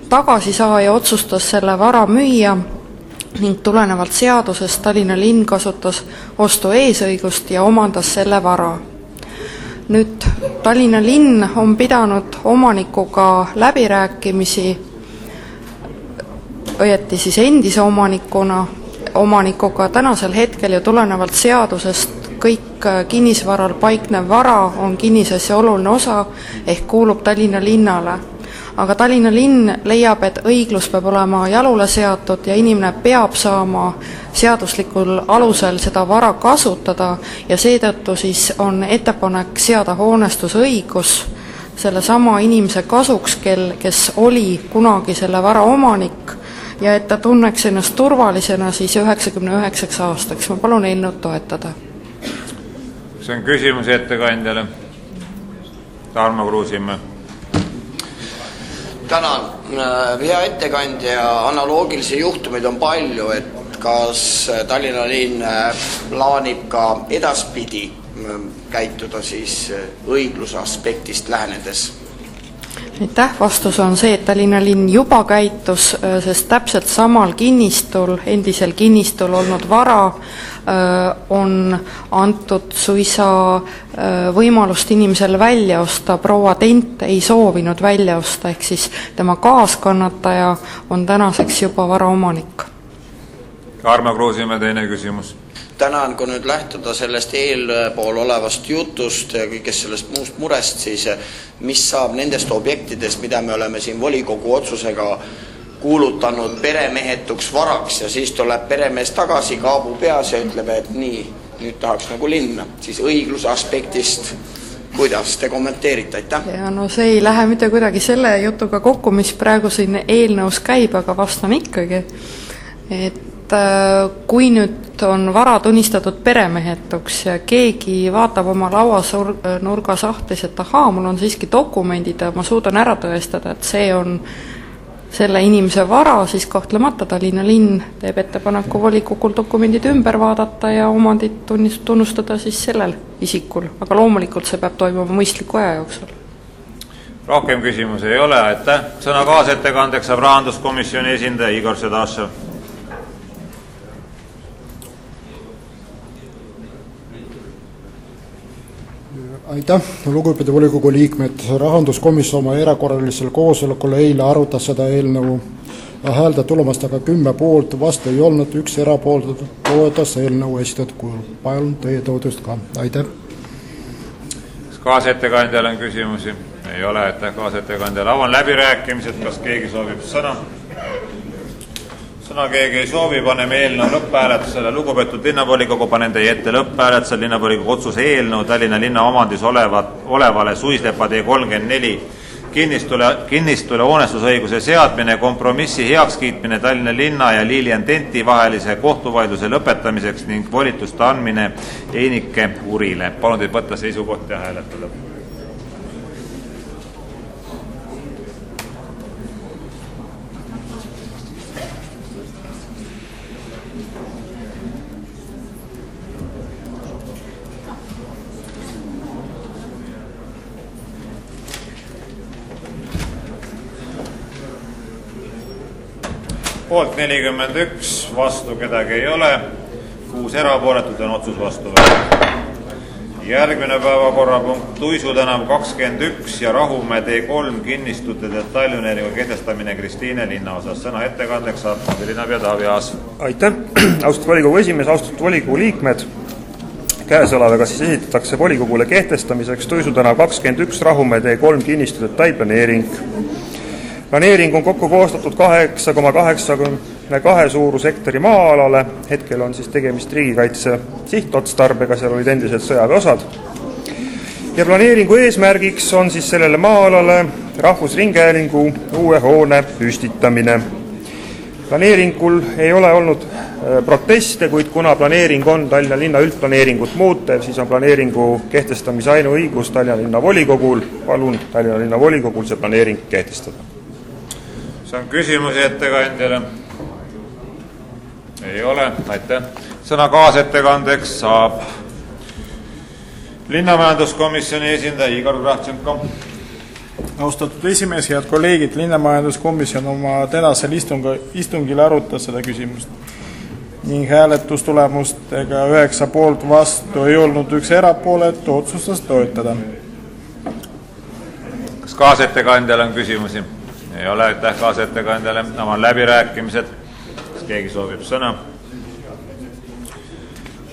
tagasisaaja otsustas selle vara müüa ning tulenevalt seadusest Tallinna linn kasutas ostu eesõigust ja omandas selle vara. Nüüd Tallinna linn on pidanud omanikuga läbirääkimisi, õieti siis endise omanikuga tänasel hetkel ja tulenevalt seadusest kõik kinnisvaral paiknev vara on kinnisasja oluline osa ehk kuulub Tallinna linnale. Aga Tallinna linn leiab, et õiglus peab olema jalule seatud ja inimene peab saama seaduslikul alusel seda vara kasutada ja seetõttu siis on ettepanek seada hoonestusõigus selle sama inimese kasuks, kes oli kunagi selle vara omanik ja et ta tunneks ennast turvalisena siis 99 aastaks. Ma palun eelnõud toetada. See on küsimusi ettekandjale. Tarmo Kruusimäe. Tänan. Hea ettekandja, analoogilisi juhtumeid on palju, et kas Tallinna linn plaanib ka edaspidi käituda siis õigluse aspektist lähenedes? Aitäh, vastus on see, et Tallinna linn juba käitus, sest täpselt samal kinnistul, endisel kinnistul olnud vara on antud suisa võimalust inimesel välja osta. Proua Tent ei soovinud välja osta, ehk siis tema kaaskannataja on tänaseks juba vara omanik. Tarmo Kruusimäe, teine küsimus. Tänan, kui nüüd lähtuda sellest eelpool olevast jutust ja kõigest sellest muust murest, siis mis saab nendest objektidest, mida me oleme siin volikogu otsusega kuulutanud peremehetuks varaks ja siis tuleb peremees tagasi, kaabu peas ja ütleb, et nii, nüüd tahaks nagu linna. Siis õigluse aspektist, kuidas te kommenteerite? Aitäh. Ja no see ei lähe mitte kuidagi selle jutuga kokku, mis praegu siin eelnõus käib, aga vastan ikkagi, et kui nüüd on vara tunnistatud peremehetuks ja keegi vaatab oma lauanurga sahtlis, et ahaa, mul on siiski dokumendid ja ma suudan ära tõestada, et see on selle inimese vara, siis kahtlemata Tallinna linn teeb ettepaneku volikogul dokumendid ümber vaadata ja omandit tunnustada siis sellel isikul. Aga loomulikult see peab toimuma mõistliku aja jooksul. Rohkem küsimusi ei ole, aitäh. Sõna kaasettekandeks saab rahanduskomisjoni esindaja Igor Sedašev. Aitäh, lugupeetud volikogu liikmed. Rahanduskomisjon oma erakorralisel koosolekul eile arutas seda eelnõu häälde tulemustega 10 poolt, vastu ei olnud, 1 erapoolt toetas eelnõu esitatud kujul. Palun teie toetust ka. Aitäh. Kas kaasettekandjal on küsimusi? Ei ole, aitäh kaasettekandjal. Avan läbirääkimised, kas keegi soovib sõna? Sõna keegi ei soovi, paneme eelnõu lõpphääletusele. Lugupeetud linnavolikogu, panen teie ette lõpphääletusele linnavolikogu otsuse eelnõu Tallinna linna omandis olevale Suislepa tee 34 kinnistule hoonestusõiguse seadmine, kompromissi heakskiitmine Tallinna linna ja Lilian Tenti vahelise kohtuvaidluse lõpetamiseks ning volituste andmine Einike Urile. Palun teid võtta seisukoht ja hääletada. Poolt 41, vastu kedagi ei ole, 6 erapooletut on otsus vastu võetud. Järgmine päevakorrapunkt Tuisu tänav 21 ja Rahumäe T3 kinnistute detailplaneeringu kehtestamine Kristiine linnaosas. Sõna ettekandeks saab abilinnapea Taavi Aas. Aitäh, austatud volikogu esimees, austatud volikogu liikmed. Käesolevaga siis esitatakse volikogule kehtestamiseks Tuisu tänav 21 Rahumäe T3 kinnistu detailplaneering. Planeering on kokku koostatud 8,82 suurushektari maa-alale. Hetkel on siis tegemist riigikaitse sihtotstarbega, seal olid endiselt sõjaväeosad. Ja planeeringu eesmärgiks on siis sellele maa-alale Rahvusringhäälingu uue hoone püstitamine. Planeeringul ei ole olnud proteste, kuid kuna planeering on Tallinna linna üldplaneeringut muutev, siis on planeeringu kehtestamise ainuõigus Tallinna linna volikogul. Palun Tallinna linna volikogul see planeering kehtestada. See on küsimusi ettekandjale. Ei ole, aitäh. Sõna kaasettekandeks saab linnamajanduskomisjoni esindaja Igor Kravtšenko. Austatud esimees, head kolleegid, linnamajanduskomisjon oma tänasel istungil arutas seda küsimust ning hääletustulemustega 9 poolt vastu ei olnud, 1 erapooletu, otsustas toetada. Kas kaasettekandjale on küsimusi? Ei ole, aitäh kaasettekandjale. Avan läbirääkimised. Kas keegi soovib sõna?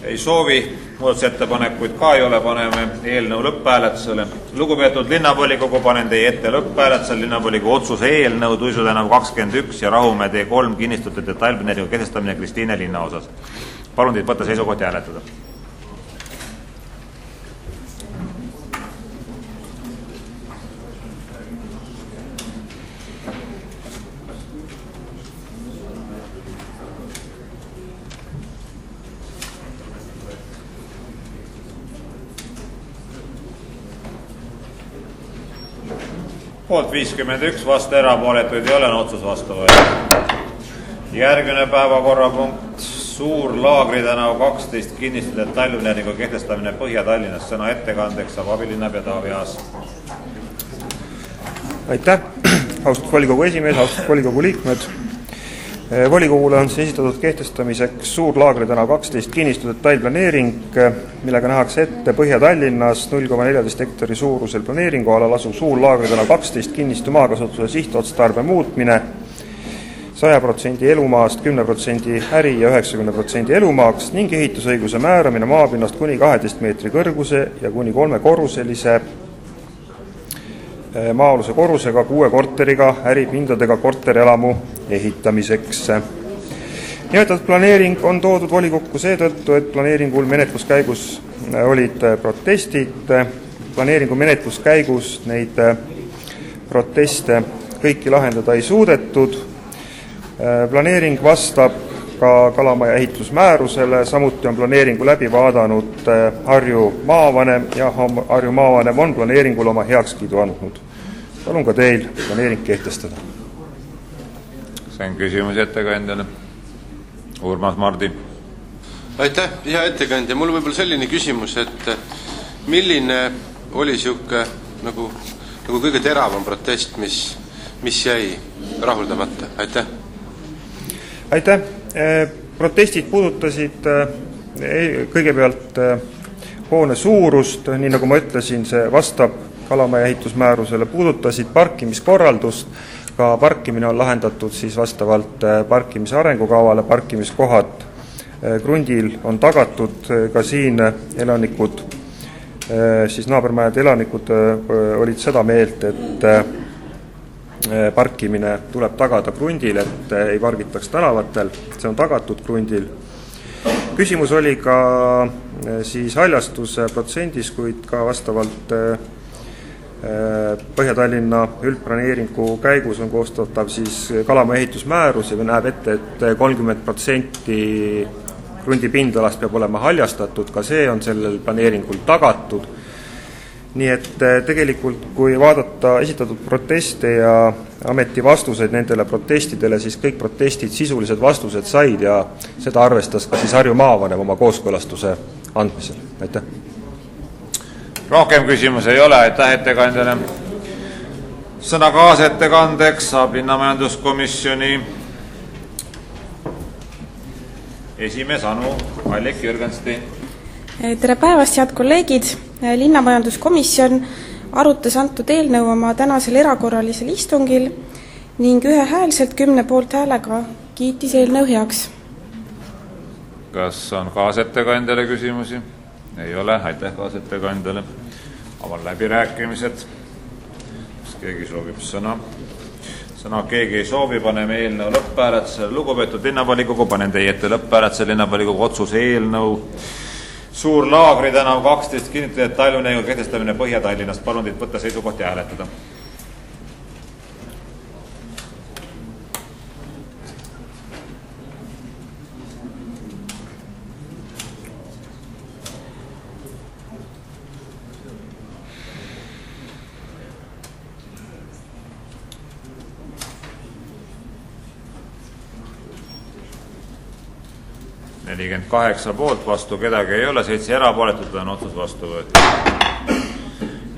Ei soovi. Muudatusettepanekuid ka ei ole, paneme eelnõu lõpphääletusele. Lugupeetud linnavolikogu, panen teie ette lõpphääletusele linnavolikogu otsuse eelnõu Tuisu tänav 21 ja Rahumäe T3 kinnistute detailplaneeringu kehtestamine Kristiine linna osas. Palun teid võtta seisukoht ja hääletada. Poolt 51, vastu erapooletuid ei ole, otsus vastu võetud. Järgmine päevakorrapunkt Suur Laagri tänav 12 kinnistu detailplaneeringu kehtestamine Põhja-Tallinnas. Sõna ettekandeks saab abilinnapea Taavi Aas. Aitäh, austatud volikogu esimees, austatud volikogu liikmed. Volikogule on esitatud kehtestamiseks Suur Laagri tänav 12 kinnistu detailplaneering, millega nähakse ette Põhja-Tallinnas 0,14 hektari suurusel planeeringualal asuv Suur Laagri tänav 12 kinnistu maakasutuse sihtotstarbe muutmine 100% elumaast 10% äri- ja 90% elumaaks ning ehitusõiguse määramine maapinnast kuni 12 meetri kõrguse ja kuni 3-korruselise maa-aluse korrusega 6 korteriga äripindadega korterelamu ehitamiseks. Nimetatud planeering on toodud volikokku seetõttu, et planeeringul menetluskäigus olid protestid. Planeeringu menetluskäigus neid proteste kõiki lahendada ei suudetud. Planeering vastab ka Kalamaja ehitusmäärusele, samuti on planeeringu läbi vaadanud Harju maavanem ja Harju maavanem on planeeringul oma heakskiidu andnud. Palun ka teil planeering kehtestada. See on küsimus ettekandjale. Urmas Mardi. Aitäh, hea ettekandja. Mul võib-olla selline küsimus, et milline oli siuke nagu kõige teravam protest, mis jäi rahuldamata? Aitäh. Aitäh. Protestid puudutasid kõigepealt hoone suurust, nii nagu ma ütlesin, see vastab Kalamaja ehitusmäärusele, puudutasid parkimiskorraldust, ka parkimine on lahendatud siis vastavalt parkimise arengukavale, parkimiskohad krundil on tagatud, ka siin elanikud, siis naabermajade elanikud olid seda meelt, et parkimine tuleb tagada krundil, et ei pargitaks tänavatel, see on tagatud krundil. Küsimus oli ka siis haljastuse protsendis, kuid ka vastavalt Põhja-Tallinna üldplaneeringu käigus on koostatav siis Kalamaja ehitusmäärus ja näeb ette, et 30% krundi pindalast peab olema haljastatud, ka see on sellel planeeringul tagatud. Nii et tegelikult, kui vaadata esitatud proteste ja ameti vastuseid nendele protestidele, siis kõik protestid sisulised vastused said ja seda arvestas ka siis Harju maavanem oma kooskõlastuse andmisel. Aitäh. Rohkem küsimus ei ole, aitäh ettekandjale. Sõna kaasettekandeks saab linnamajanduskomisjoni esimees Anu Allik-Jürgenstein. Tere päevast, head kolleegid! Linnamajanduskomisjon arutas antud eelnõu oma tänasel erakorralisel istungil ning ühehäälselt 10 poolthäälega kiitis eelnõu heaks. Kas on kaasettekandjale küsimusi? Ei ole, aitäh kaasettekandjale. Avan läbirääkimised. Kas keegi soovib sõna? Sõna keegi ei soovi, paneme eelnõu lõpphääletusele. Lugupeetud linnavolikogu, panen teie ette lõpphääletusele linnavolikogu otsuse eelnõu. Suur Laagri tänav 12 kinnitada, et Tallinna kehtestamine Põhja-Tallinnast. Palun teid võtta seisukoht ja hääletada. Ja 48 poolt, vastu kedagi ei ole, 7 erapooletut on otsus vastu võetud.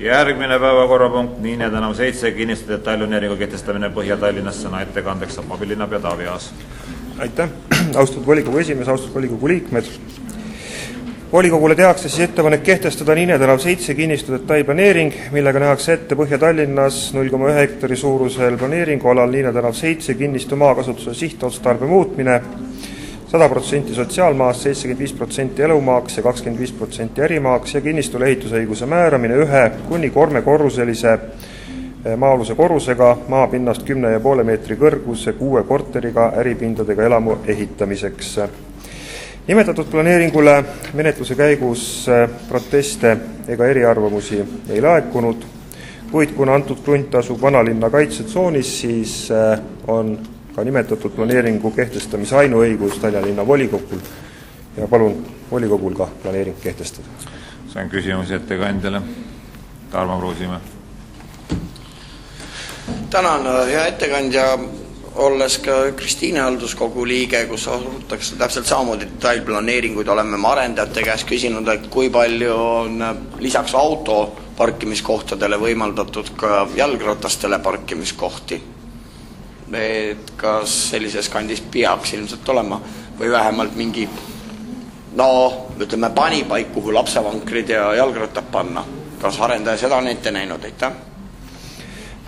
Järgmine päevakorrapunkt, Niine tänav 7 kinnistada, et Tallinna kehtestamine Põhja-Tallinnas. Sõna ettekandeks saab abilinnapea Taavi Aas. Aitäh, austatud volikogu esimees, austatud volikogu liikmed. Volikogule tehakse siis ettepanek kehtestada Niine tänav 7 kinnistada detailplaneering, millega nähakse ette Põhja-Tallinnas 0,1 hektari suurusel planeeringualal Niine tänav 7 kinnistu maakasutuse sihtotstarbe muutmine 100% sotsiaalmaast, 75% elumaaks ja 25% ärimaaks ja kinnistule ehitusõiguse määramine 1-3-korruselise maa-aluse korrusega maapinnast 10,5 meetri kõrguse 6 korteriga äripindadega elamu ehitamiseks. Nimetatud planeeringule menetluse käigus proteste ega eriarvamusi ei laekunud, kuid kuna antud krunt asub vanalinna kaitsetsoonis, siis on ka nimetatud planeeringu kehtestamise ainuõigus Tallinna linna volikogul ja palun volikogul ka planeering kehtestada. See on küsimus ettekandjale. Tarmo Kruusimäe. Tänan, hea ettekandja, olles ka Kristiine halduskogu liige, kus arutatakse täpselt samamoodi detailplaneeringuid, oleme arendajate käest küsinud, et kui palju on lisaks auto parkimiskohtadele võimaldatud ka jalgratastele parkimiskohti. Et kas sellises kandis peaks ilmselt olema või vähemalt mingi ütleme panipaik, kuhu lapsevankrid ja jalgrattad panna. Kas arendaja seda on ette näinud? Aitäh.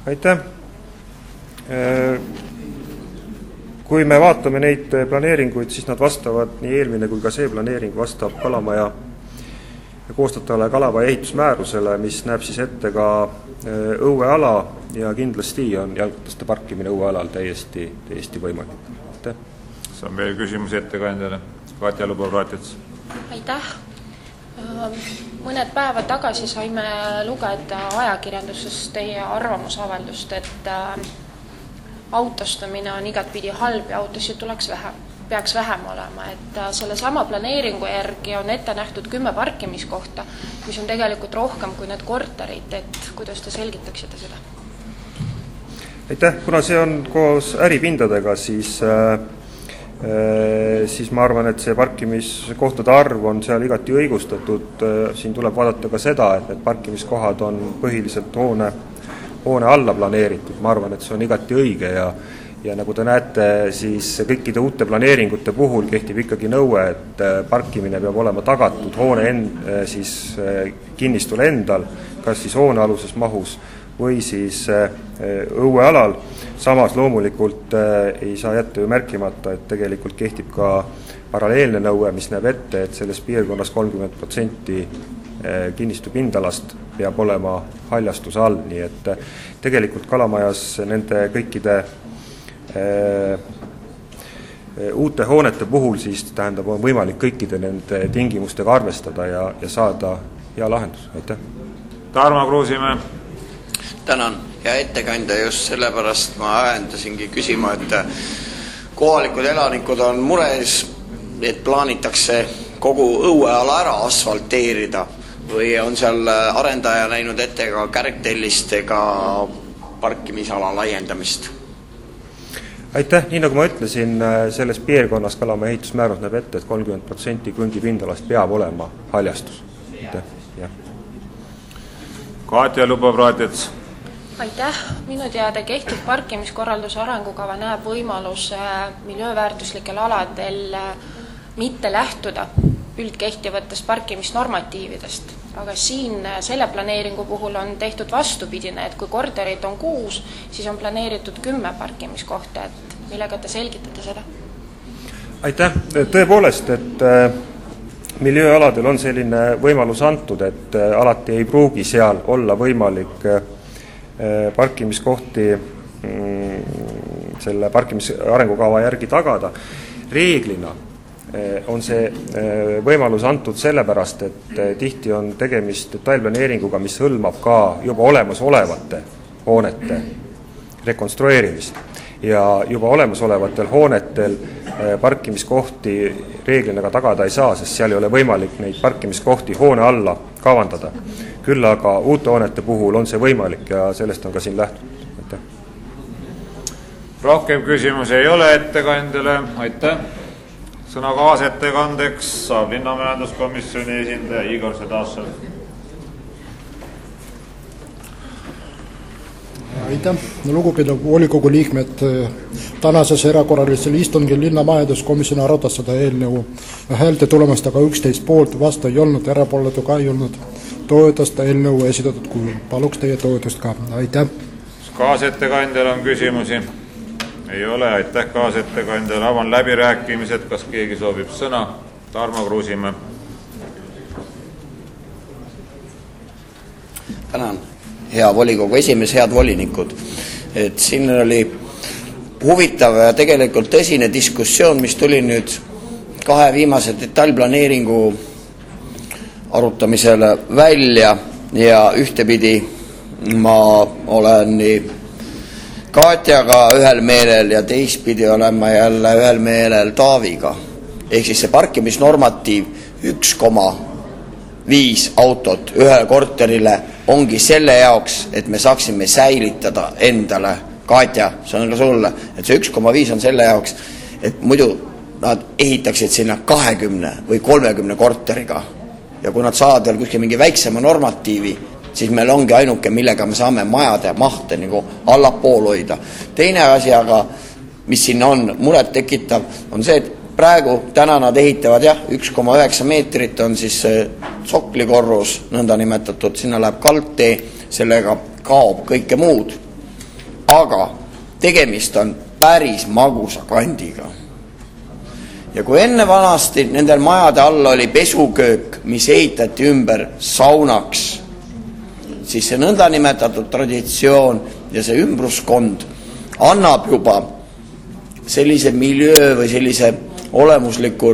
Aitäh. Kui me vaatame neid planeeringuid, siis nad vastavad, nii eelmine kui ka see planeering vastab Kalamaja koostatavale Kalamaja ehitusmäärusele, mis näeb siis ette ka õueala ja kindlasti on jalgrataste parkimine õuealal täiesti võimalik. Aitäh. See on veel küsimusi ettekandjale. Katja Lubo-Praatits. Aitäh. Mõned päevad tagasi saime lugeda ajakirjanduses teie arvamusavaldust, et autostumine on igatpidi halb ja autosid peaks vähem olema, et selle sama planeeringu järgi on ette nähtud 10 parkimiskohta, mis on tegelikult rohkem kui need korterid, et kuidas te selgitaksite seda? Aitäh, kuna see on koos äripindadega, siis ma arvan, et see parkimiskohtade arv on seal igati õigustatud. Siin tuleb vaadata ka seda, et need parkimiskohad on põhiliselt hoone alla planeeritud. Ma arvan, et see on igati õige ja nagu te näete, siis kõikide uute planeeringute puhul kehtib ikkagi nõue, et parkimine peab olema tagatud hoone siis kinnistul endal, kas siis hoonealuses mahus või siis õuealal. Samas loomulikult ei saa jätta ju märkimata, et tegelikult kehtib ka paralleelne nõue, mis näeb ette, et selles piirkonnas 30% kinnistu pindalast peab olema haljastuse all, nii et tegelikult Kalamajas nende kõikide uute hoonete puhul siis tähendab, on võimalik kõikide nende tingimustega arvestada ja saada hea lahendus. Aitäh. Tarmo Kruusimäe. Tänan. Ja ettekandja just sellepärast ma ajendasingi küsima, et kohalikud elanikud on mures, et plaanitakse kogu õueala ära asfalteerida või on seal arendaja näinud ette ka kärgtellistega parkimisala laiendamist? Aitäh, nii nagu ma ütlesin, selles piirkonnas Kalamaja ehitusmäärus näeb ette, et 30% krundipindalast peab olema haljastus. Aitäh, jah. Katja Lubo-Praatits. Aitäh, minu teada kehtiv parkimiskorralduse arengukava näeb võimaluse miljööväärtuslikel aladel mitte lähtuda üldkehtivatest parkimisnormatiividest. aga siin selle planeeringu puhul on tehtud vastupidine, et kui korterid on 6, siis on planeeritud 10 parkimiskohta, et millega te selgitate seda? Aitäh, tõepoolest, et miljööaladel on selline võimalus antud, et alati ei pruugi seal olla võimalik parkimiskohti selle parkimisarengukava järgi tagada. Reeglina on see võimalus antud sellepärast, et tihti on tegemist detailplaneeringuga, mis hõlmab ka juba olemasolevate hoonete rekonstrueerimist. Ja juba olemasolevatel hoonetel parkimiskohti reeglina ka tagada ei saa, sest seal ei ole võimalik neid parkimiskohti hoone alla kavandada. Küll aga uute hoonete puhul on see võimalik ja sellest on ka siin lähtunud. Rohkem küsimusi ei ole ettekandjale. Aitäh. Sõna kaasettekandeks saab linnamajanduskomisjoni esindaja Igor Sedasov. Aitäh. Lugupeetud volikogu liikmed, tänases erakorralisel istungil linnamajanduskomisjon arutas seda eelnõu häälte tulemustega 11 poolt, vastu ei olnud, erapooletu ka ei olnud. Toetust eelnõu esitatud kujul. Paluks teie toetust ka. Aitäh. Kaasettekandjal on küsimusi? Ei ole. Aitäh kaasettekandjal. Avan läbirääkimised. Kas keegi soovib sõna? Tarmo Kruusimäe. Tänan. Hea volikogu esimees, head volinikud. Et siin oli huvitav ja tegelikult tõsine diskussioon, mis tuli nüüd 2 viimase detailplaneeringu arutamisele välja ja ühtepidi ma olen nii Katjaga ühel meelel ja teistpidi olen ma jälle ühel meelel Taaviga. Ehk siis see parkimisnormatiiv 1,5 autot ühele korterile ongi selle jaoks, et me saaksime säilitada endale, Katja, see on ka sulle, et see 1,5 on selle jaoks, et muidu nad ehitaksid sinna 20 või 30 korteriga. Ja kui nad saavad veel kuskil mingi väiksema normatiivi, siis meil ongi ainuke, millega me saame majade mahte nagu allapool hoida. Teine asi aga, mis siin on muret tekitav, on see, et praegu täna nad ehitavad 1,9 meetrit on siis soklikorrus, nõnda nimetatud, sinna läheb kaldtee, sellega kaob kõike muud. Aga tegemist on päris magusa kandiga. Ja kui enne vanasti nendel majade alla oli pesuköök, mis ehitati ümber saunaks, siis see nõnda nimetatud traditsioon ja see ümbruskond annab juba sellise miljöö või sellise olemusliku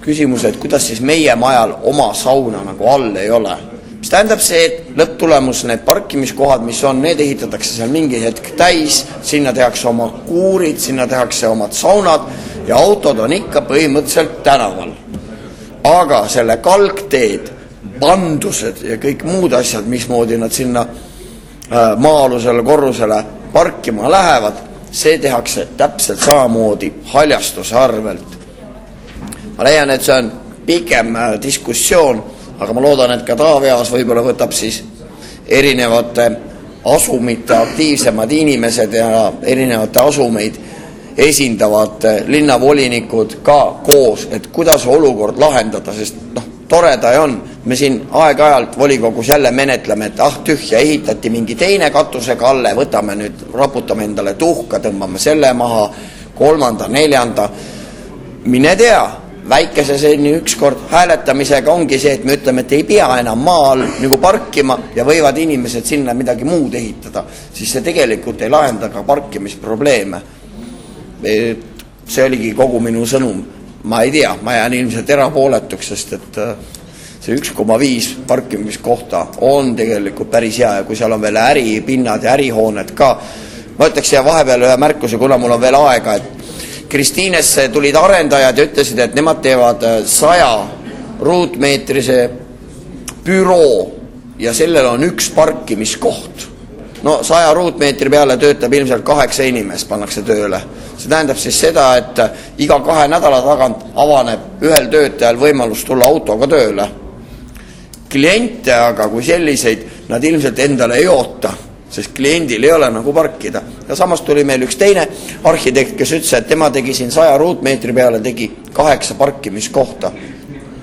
küsimuse, et kuidas siis meie majal oma sauna nagu all ei ole. Mis tähendab see, et lõpptulemus need parkimiskohad, mis on, need ehitatakse seal mingi hetk täis, sinna tehakse oma kuurid, sinna tehakse omad saunad ja autod on ikka põhimõtteliselt tänaval. Aga selle kalkteed, bandused ja kõik muud asjad, mismoodi nad sinna maa-alusele korrusele parkima lähevad, see tehakse täpselt samamoodi haljastuse arvelt. Ma leian, et see on pikem diskussioon, aga ma loodan, et ka Taavias võib-olla võtab siis erinevate asumite aktiivsemad inimesed ja erinevate asumeid esindavad linnavolinikud ka koos, et kuidas olukord lahendada, sest tore ta on. Me siin aeg-ajalt volikogus jälle menetleme, et tühja ehitati mingi teine katusekalle, võtame nüüd, raputame endale tuhka, tõmbame selle maha, 3., 4. Mine tea, väikese selline ükskord hääletamisega ongi see, et me ütleme, et ei pea enam maa all nagu parkima ja võivad inimesed sinna midagi muud ehitada, siis see tegelikult ei lahenda ka parkimisprobleeme. See oligi kogu minu sõnum. Ma ei tea, ma jään ilmselt erapooletuks, sest et see 1,5 parkimiskohta on tegelikult päris hea ja kui seal on veel äripinnad ja ärihooned ka. Ma ütleks siia vahepeal ühe märkuse, kuna mul on veel aega, et Kristiinesse tulid arendajad ja ütlesid, et nemad teevad 100 ruutmeetrise büroo ja sellel on 1 parkimiskoht. No 100 ruutmeetri peale töötab ilmselt 8 inimest, pannakse tööle. See tähendab siis seda, et iga 2 nädala tagant avaneb ühel töötajal võimalus tulla autoga tööle. Kliente aga kui selliseid nad ilmselt endale ei oota, sest kliendil ei ole nagu parkida. Ja samas tuli meil üks teine arhitekt, kes ütles, et tema tegi siin 100 ruutmeetri peale tegi 8 parkimiskohta.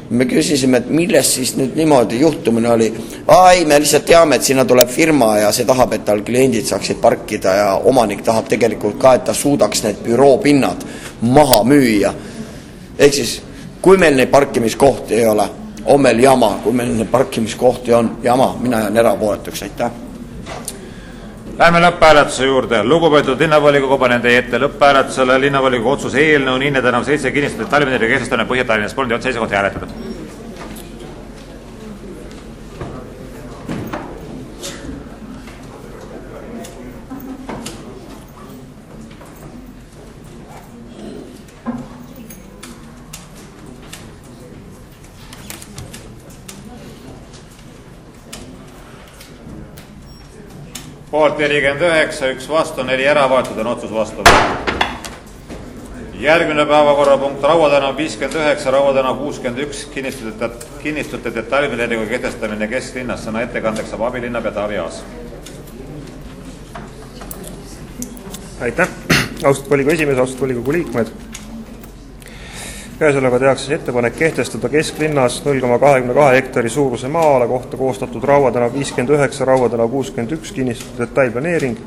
Me küsisime, et millest siis nüüd niimoodi juhtumine oli. Ei, me lihtsalt teame, et sinna tuleb firma ja see tahab, et tal kliendid saaksid parkida ja omanik tahab tegelikult ka, et ta suudaks need büroopinnad maha müüa. Ehk siis, kui meil neid parkimiskohti ei ole, on meil jama. Kui meil neid parkimiskohti on jama, mina jään erapooletuks. Aitäh! Läheme lõpphääletuse juurde. Lugupeetud linnavolikogu, panen teie ette lõpphääletusele linnavolikogu otsuse eelnõu Ninne tänav 7 kinnistatud Tallinna kehtestamine Põhja-Tallinnas. Palun teie seisukohti hääletada. Poolt 49, 1 vastu, 4 erapooletut on otsus vastu. Järgmine päevakorrapunkt Raua tänav 59, Raua tänav 61 kinnistute detailplaneeringu kehtestamine kesklinnas. Sõna ettekandeks saab abilinnapea Taavi Aas. Aitäh, austatud volikogu esimees, austatud volikogu liikmed. Käesolevaga tehakse ettepanek kehtestada kesklinnas 0,22 hektari suuruse maa-ala kohta koostatud Raua tänav 59, Raua tänav 61 kinnistatud detailplaneering,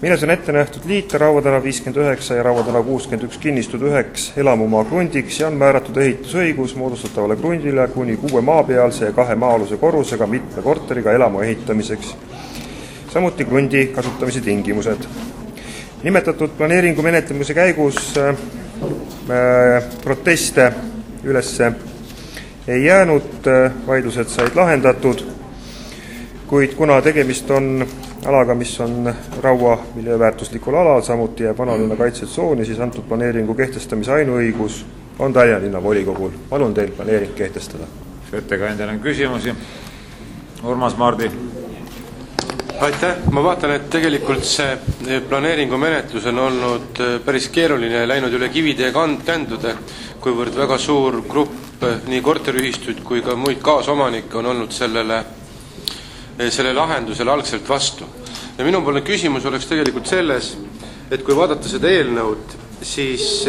milles on ette nähtud liita Raua tänav 59 ja Raua tänav 61 kinnistud üheks elamumaa krundiks ja on määratud ehitusõigus moodustatavale krundile kuni 6 maapealse ja 2 maa-aluse korrusega mitme korteriga elamu ehitamiseks, samuti krundi kasutamise tingimused. Nimetatud planeeringu menetlemise käigus proteste ülesse ei jäänud, vaidlused said lahendatud, kuid kuna tegemist on alaga, mis on Raua miljööväärtuslikul alal, samuti jääb vanalinna kaitsetsooni, siis antud planeeringu kehtestamise ainuõigus on Tallinna linnavolikogul. Palun teil planeering kehtestada. Ettekandjal on küsimusi. Urmas Mardi. Aitäh, ma vaatan, et tegelikult see planeeringu menetlus on olnud päris keeruline ja läinud üle kivide ja kändude, kuivõrd väga suur grupp nii korteriühistuid kui ka muid kaasomanikke on olnud selle lahendusele algselt vastu. Ja minupoolne küsimus oleks tegelikult selles, et kui vaadata seda eelnõud, siis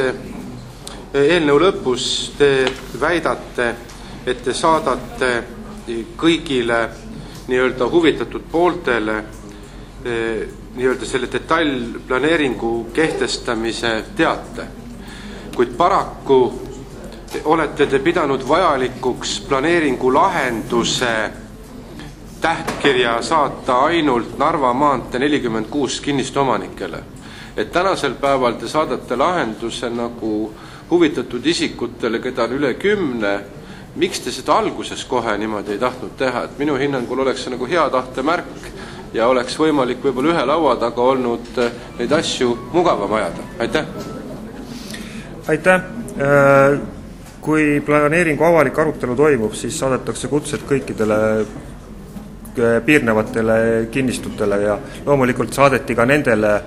eelnõu lõpus te väidate, et te saadate kõigile nii-öelda huvitatud pooltele nii-öelda selle detailplaneeringu kehtestamise teate. Kuid paraku olete te pidanud vajalikuks planeeringu lahenduse tähtkirja saata ainult Narva maantee 46 kinnistuomanikele. Et tänasel päeval te saadate lahenduse nagu huvitatud isikutele, keda on üle 10. Miks te seda alguses kohe niimoodi ei tahtnud teha? Et minu hinnangul oleks see nagu hea tahte märk ja oleks võimalik võib-olla ühe laua taga olnud neid asju mugavam ajada. Aitäh! Aitäh! Kui planeeringu avalik arutelu toimub, siis saadetakse kutsed kõikidele piirnevatele kinnistutele ja loomulikult saadeti ka nendele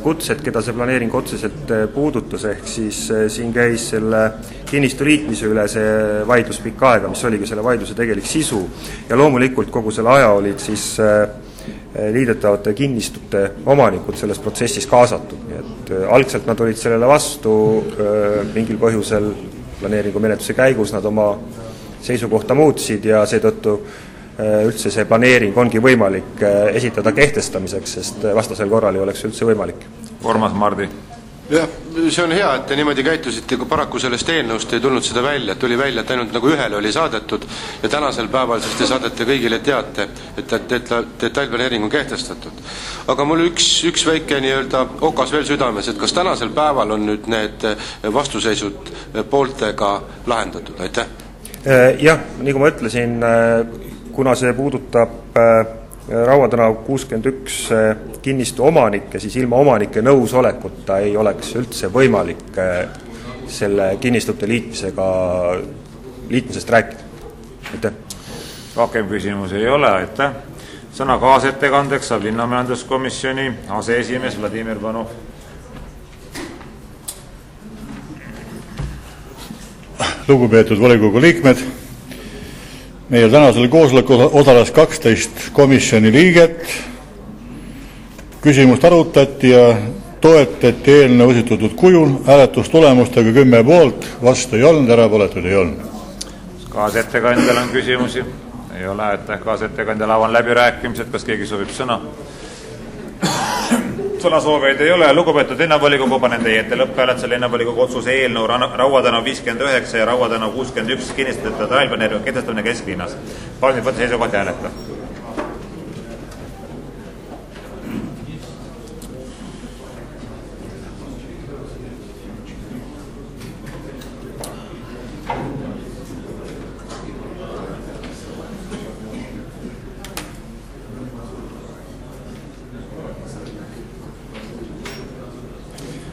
kutsed, keda see planeering otseselt puudutas, ehk siis siin käis selle kinnistu liitmise üle see vaidlus pikka aega, mis oligi selle vaidluse tegelik sisu ja loomulikult kogu selle aja olid siis liidetavate kinnistute omanikud selles protsessis kaasatud, nii et algselt nad olid sellele vastu, mingil põhjusel planeeringu menetluse käigus nad oma seisukohta muutsid ja seetõttu üldse see planeering ongi võimalik esitada kehtestamiseks, sest vastasel korral ei oleks üldse võimalik. Urmas Mardi. Jah, see on hea, et te niimoodi käitusite, kui paraku sellest eelnõust ei tulnud seda välja, tuli välja, et ainult nagu ühele oli saadetud ja tänasel päeval siis te saadete kõigile teate, et detailplaneering on kehtestatud. Aga mul üks väike nii-öelda okas veel südames, et kas tänasel päeval on nüüd need vastuseisud pooltega lahendatud? Aitäh! Jah, nagu ma ütlesin, kuna see puudutab Raua tänav 61 kinnistu omanikke, siis ilma omanike nõusolekuta ei oleks üldse võimalik selle kinnistute liitmisest rääkida. Aitäh! Rohkem küsimusi ei ole, aitäh! Sõna kaasettekandeks saab linnamajanduskomisjoni aseesimees Vladimir Panov. Lugupeetud volikogu liikmed, meie tänasel koosolekul osales 12 komisjoni liiget, küsimust arutati ja toetati eelnõu esitatud kujul hääletustulemustega 10 poolt, vastu ei olnud, erapooletuid ei olnud. Kaasettekandjal on küsimusi? Ei ole, aitäh kaasettekandjale. Avan läbirääkimised, kas keegi soovib sõna? Sõnasooveid ei ole. Lugupeetud linnavolikogu, panen teie ette lõpphääletusele linnavolikogu otsuse eelnõu Raua tänav 59 ja Raua tänav 61 kinnistatud detailplaneeringu kehtestamine kesklinnas. Palun võtta seisukoht ja hääletada.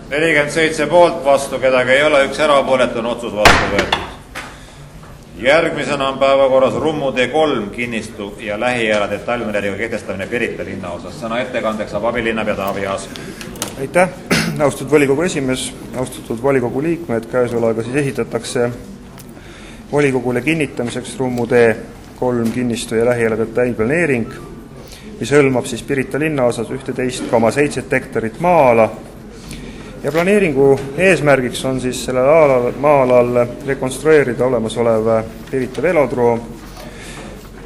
Nelikümmend 7 poolt, vastu kedagi ei ole, üks erapooletu, on otsus vastu võetud. Järgmisena on päevakorras Rummutee 3 kinnistu ja lähiala detailplaneeringu kehtestamine Pirita linna osas. Sõna ettekandeks saab abilinnapea Taavi Aas. Aitäh, austatud volikogu esimees, austatud volikogu liikmed. Käesolevaga siis esitatakse volikogule kinnitamiseks Rummutee 3 kinnistu ja lähiala detailplaneering, mis hõlmab siis Pirita linna osas 11,7 hektarit maa-ala. Ja planeeringu eesmärgiks on siis sellel maa-alal rekonstrueerida olemasolev Pirita velodroom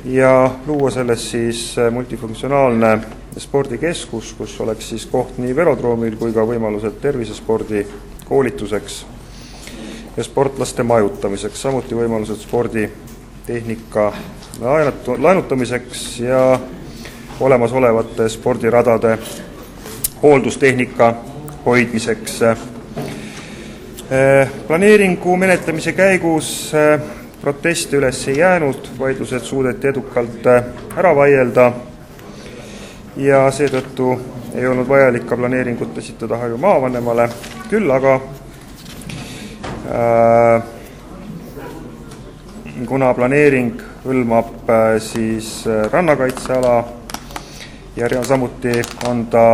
ja luua selles siis multifunktsionaalne spordikeskus, kus oleks siis koht nii velodroomil kui ka võimalused tervisespordi koolituseks ja sportlaste majutamiseks, samuti võimalused sporditehnika laenutamiseks ja olemasolevate spordiradade hooldustehnika hoidmiseks. Planeeringu menetlemise käigus proteste üles ei jäänud, vaidlused suudeti edukalt ära vaielda ja seetõttu ei olnud vajalik ka planeeringut esitada Harju maavanemale. Küll aga kuna planeering hõlmab siis rannakaitseala ja samuti on ta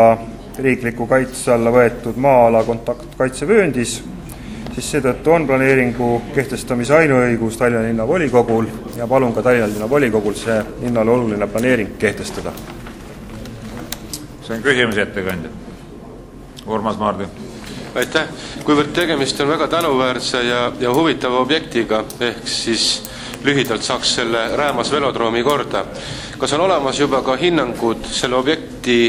riikliku kaitse alla võetud maa-ala kontaktkaitsevööndis, siis seetõttu on planeeringu kehtestamise ainuõigus Tallinna linnavolikogul ja palun ka Tallinna linnavolikogul see linnale oluline planeering kehtestada. See on küsimus ettekandja. Urmas Maardi. Aitäh. Kuivõrd tegemist on väga tänuväärse ja huvitava objektiga, ehk siis lühidalt saaks selle Räämas velodroomi korda. Kas on olemas juba ka hinnangud selle objekti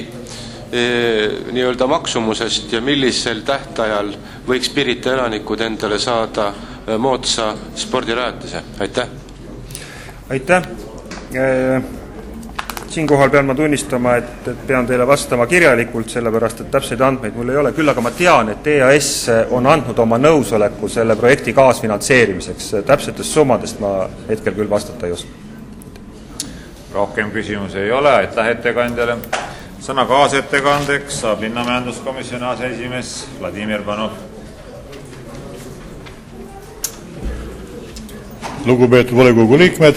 nii-öelda maksumusest ja millisel tähtajal võiks Pirita elanikud endale saada moodsa spordirajatise? Aitäh! Aitäh! Siinkohal pean ma tunnistama, et pean teile vastama kirjalikult, sellepärast, et täpseid andmeid mul ei ole, küll aga ma tean, et EAS on andnud oma nõusoleku selle projekti kaasfinantseerimiseks. Täpsetest summadest ma hetkel küll vastata ei oska. Rohkem küsimusi ei ole, aitäh ettekandjale. Sõna kaasettekandeks saab linnamajanduskomisjoni aseesimees Vladimir Panov. Lugupeetud volikogu liikmed,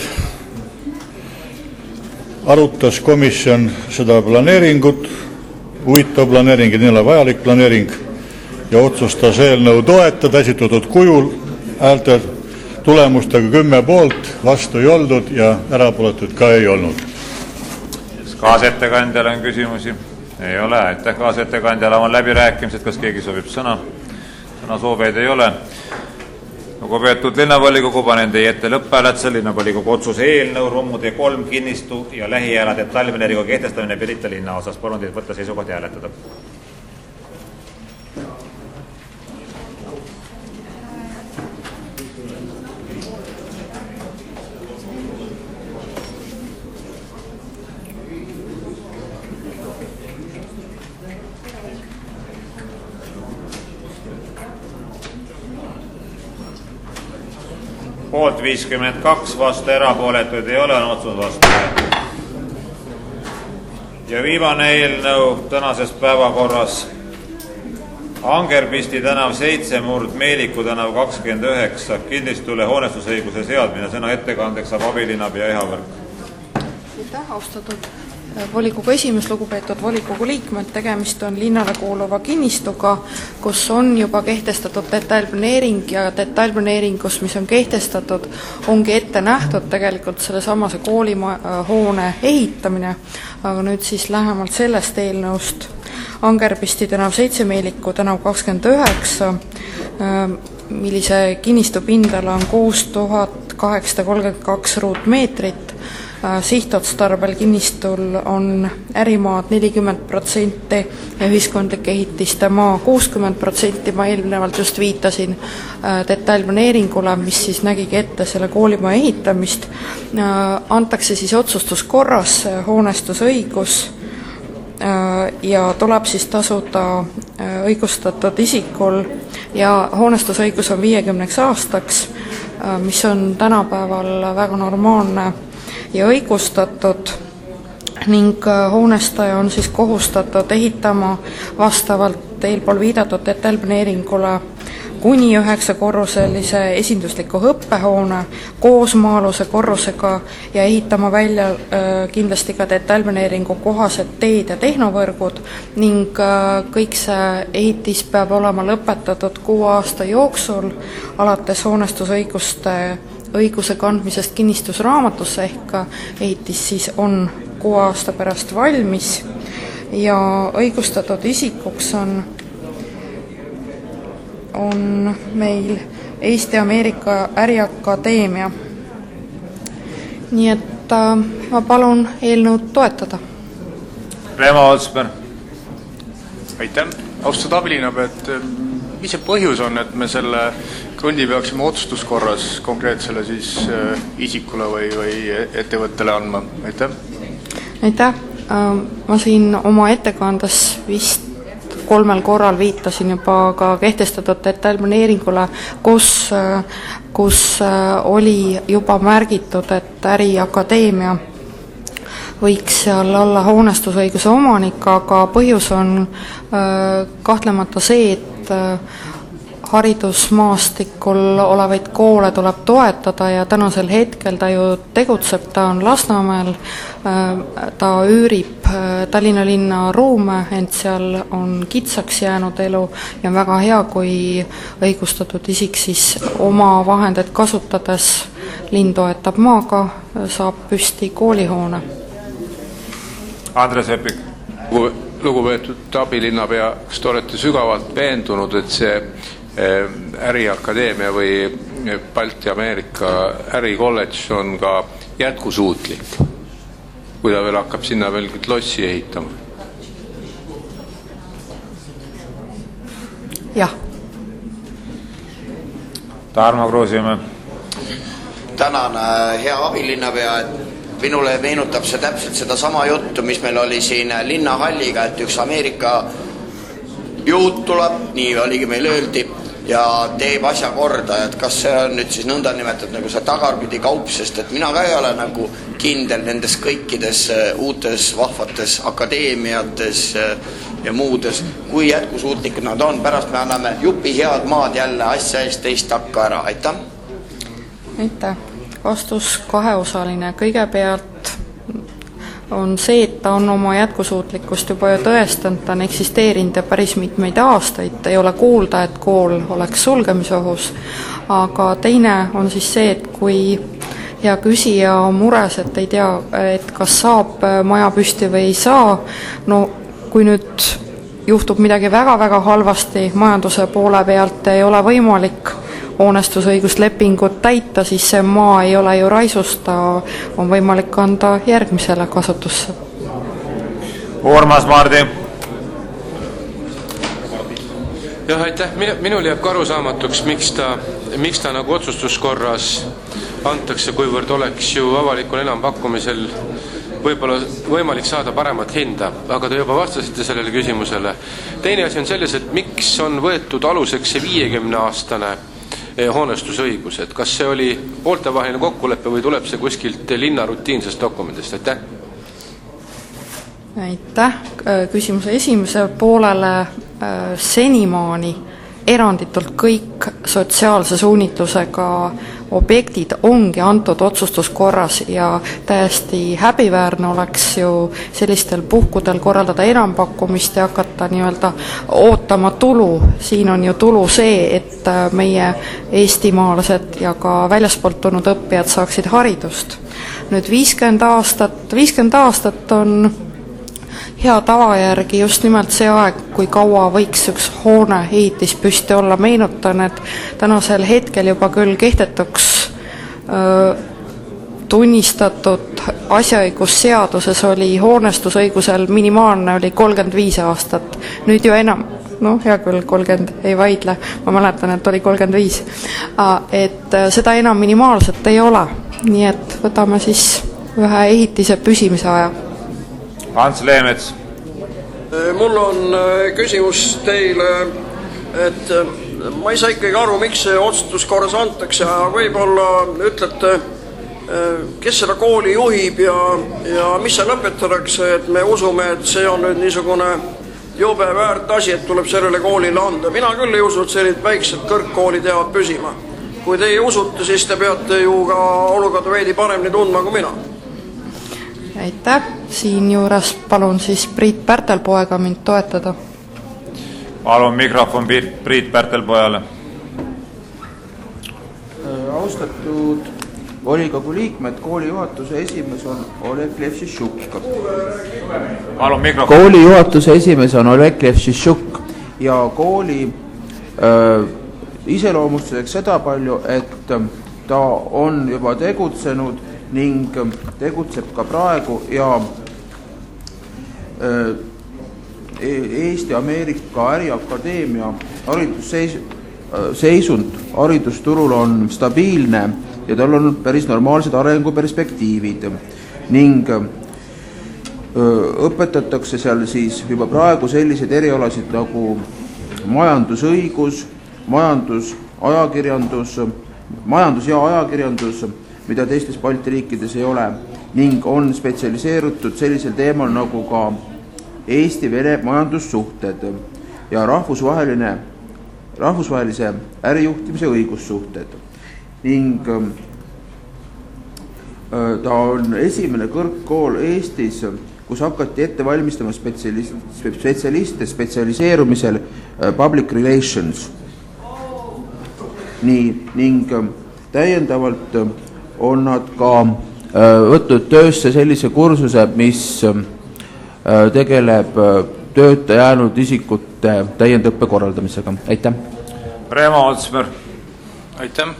arutas komisjon seda planeeringut, huvitav planeering ja nii vajalik planeering ja otsustas eelnõu toetada esitatud kujul häälte tulemustega 10 poolt, vastu ei oldud ja erapooletud ka ei olnud. Kaasettekandjale on küsimusi? Ei ole, aitäh kaasettekandjale. On läbirääkimised, kas keegi soovib sõna? Sõnasooveid ei ole. Lugupeetud linnavolikogu, panen teie ette lõpphääletusele linnavolikogu otsuse eelnõu Rummutee 3 kinnistu ja lähiala detailplaneeringu kehtestamine Pirita linna osas. Palun teid võtta seisukoht ja hääletada. Poolt 52, vastu erapooletuid ei ole, on otsus vastu võetud. Ja viimane eelnõu tänases päevakorras Angerpisti tänav 7, Murd Meeliku tänav 29, kinnistule hoonestusõiguse seadmine. Sõna ettekandeks saab abilinnapea Ehavõrk. Aitäh, austatud volikogu esimees, lugupeetud volikogu liikmed. Tegemist on linnale kuuluva kinnistuga, kus on juba kehtestatud detailplaneering ja detailplaneeringus, mis on kehtestatud, ongi ette nähtud tegelikult sellesamase koolihoone ehitamine, aga nüüd siis lähemalt sellest eelnõust. Angerpisti tänav 7, Meeliku tänav 29, millise kinnistu pindala on 6000 832 ruutmeetrit. Sihtotstarbel kinnistul on ärimaad 40% ja ühiskondlike ehitiste maa 60%. Ma eelnevalt just viitasin detailplaneeringule, mis siis nägigi ette selle koolimaja ehitamist. Antakse siis otsustuskorras hoonestusõigus ja tuleb siis tasuda õigustatud isikul ja hoonestusõigus on 50 aastaks, mis on tänapäeval väga normaalne ja õigustatud ning hoonestaja on siis kohustatud ehitama vastavalt eelpool viidatud detailplaneeringule kuni 9-korruselise esindusliku õppehoone koos maa-aluse korrusega ja ehitama välja kindlasti ka detailplaneeringu kohased teed ja tehnovõrgud ning kõik see ehitis peab olema lõpetatud 6 aasta jooksul alates hoonestusõiguse kandmisest kinnistusraamatusse ehk ehitis siis on 6 aasta pärast valmis ja õigustatud isikuks on meil Eesti-Ameerika Äriakadeemia. Nii et ma palun eelnõud toetada. Reemo Olsper. Aitäh. Austatud abilinnapea, mis see põhjus on, et me selle krundi peaksime otsustuskorras konkreetsele siis isikule või ettevõttele andma? Aitäh. Aitäh. Ma siin oma ettekandes vist 3 korral viitasin juba ka kehtestatud detailplaneeringule, kus oli juba märgitud, et Äriakadeemia võiks seal olla hoonestusõiguse omanik, aga põhjus on kahtlemata see, et haridusmaastikul olevaid koole tuleb toetada ja tänasel hetkel ta ju tegutseb, ta on Lasnamäel, ta üürib Tallinna linna ruume, ent seal on kitsaks jäänud elu ja on väga hea, kui õigustatud isik siis oma vahendeid kasutades, linn toetab maaga, saab püsti koolihoone. Andres Epik. Lugupeetud abilinnapea, kas te olete sügavalt veendunud, et see Äriakadeemia või Balti-Ameerika ärikolledž on ka jätkusuutlik, kui ta veel hakkab sinna veel lossi ehitama? Jah. Tarmo Kruusimäe. Tänan, hea abilinnapea, et minule meenutab see täpselt seda sama juttu, mis meil oli siin linnahalliga, et üks Ameerika juut tuleb, nii oligi meil öeldi, ja teeb asja korda, et kas see on nüüd siis nõnda nimetatud nagu see tagarpidi kaup, sest et mina ka ei ole nagu kindel nendes kõikides uutes vahvates akadeemiates ja muudes, kui jätkusuutlikud nad on, pärast me anname jupi head maad jälle asja eest teist takka ära, aitäh. Aitäh. Vastus kaheosaline. Kõigepealt on see, et ta on oma jätkusuutlikkust juba ju tõestanud, ta on eksisteerinud ja päris mitmeid aastaid, ei ole kuulda, et kool oleks sulgemisohus, aga teine on siis see, et kui hea küsija on mures, et ei tea, et kas saab maja püsti või ei saa, no kui nüüd juhtub midagi väga-väga halvasti majanduse poole pealt, ei ole võimalik hoonestusõiguslepingut täita, siis see maa ei ole ju raisust, ta on võimalik anda järgmisele kasutusse. Urmas Mardi. Jah, aitäh. Minul jääb arusaamatuks, miks ta nagu otsustuskorras antakse, kuivõrd oleks ju avalikul enampakkumisel võib-olla võimalik saada paremat hinda, aga te juba vastasite sellele küsimusele. Teine asi on selles, et miks on võetud aluseks see 50-aastane hoonestusõigus, et kas see oli pooltevaheline kokkulepe või tuleb see kuskilt linna rutiinsest dokumendist, aitäh? Aitäh. Küsimuse esimese poolele senimaani eranditult kõik sotsiaalse suunitlusega objektid ongi antud otsustuskorras ja täiesti häbiväärne oleks ju sellistel puhkudel korraldada enampakkumist ja hakata nii-öelda ootama tulu. Siin on ju tulu see, et meie eestimaalased ja ka väljaspoolt tulnud õppijad saaksid haridust. Nüüd 50 aastat on hea tava järgi just nimelt see aeg, kui kaua võiks üks hoone ehitis püsti olla. Meenutan, et tänasel hetkel juba küll kehtetuks tunnistatud asjaõigusseaduses oli hoonestusõigusel minimaalne oli 35 aastat, nüüd ju enam, hea küll, 30 ei vaidle, ma mäletan, et oli 35, et seda enam minimaalselt ei ole, nii et võtame siis ühe ehitise püsimise aja. Ants Leemets. Mul on küsimus teile, et ma ei saa ikkagi aru, miks see otsustuskorras antakse, võib-olla ütlete, kes seda kooli juhib ja mis see lõpetatakse, et me usume, et see on nüüd niisugune jube väärt asi, et tuleb sellele koolile anda. Mina küll ei usu, et sellised väiksed kõrgkoolid jäävad püsima. Kui teie usute, siis te peate ju ka olukorda veidi paremini tundma kui mina. Aitäh, siinjuures palun siis Priit Pärtelpoega mind toetada. Palun mikrofon Priit Pärtelpojale. Austatud volikogu liikmed, kooli juhatuse esimees on Oleg Levšishuk. Palun mikrofon. Kooli juhatuse esimees on Oleg Levšishuk ja kooli iseloomustuseks seda palju, et ta on juba tegutsenud ning tegutseb ka praegu ja Eesti-Ameerika Äriakadeemia haridusseisund haridusturul on stabiilne ja tal on päris normaalsed arenguperspektiivid ning õpetatakse seal siis juba praegu selliseid erialasid nagu majandusõigus, majandus ja ajakirjandus, mida teistes Balti riikides ei ole, ning on spetsialiseerutud sellisel teemal nagu ka Eesti-Vene majandussuhted ja rahvusvahelise ärijuhtimise õigussuhted. Ning ta on esimene kõrgkool Eestis, kus hakati ette valmistama spetsialiste spetsialiseerumisel public relations. Ning täiendavalt on nad ka võtnud töösse sellise kursuse, mis tegeleb tööta jäänud isikute täiendõppe korraldamisega. Aitäh! Reemo Otsmer. Aitäh!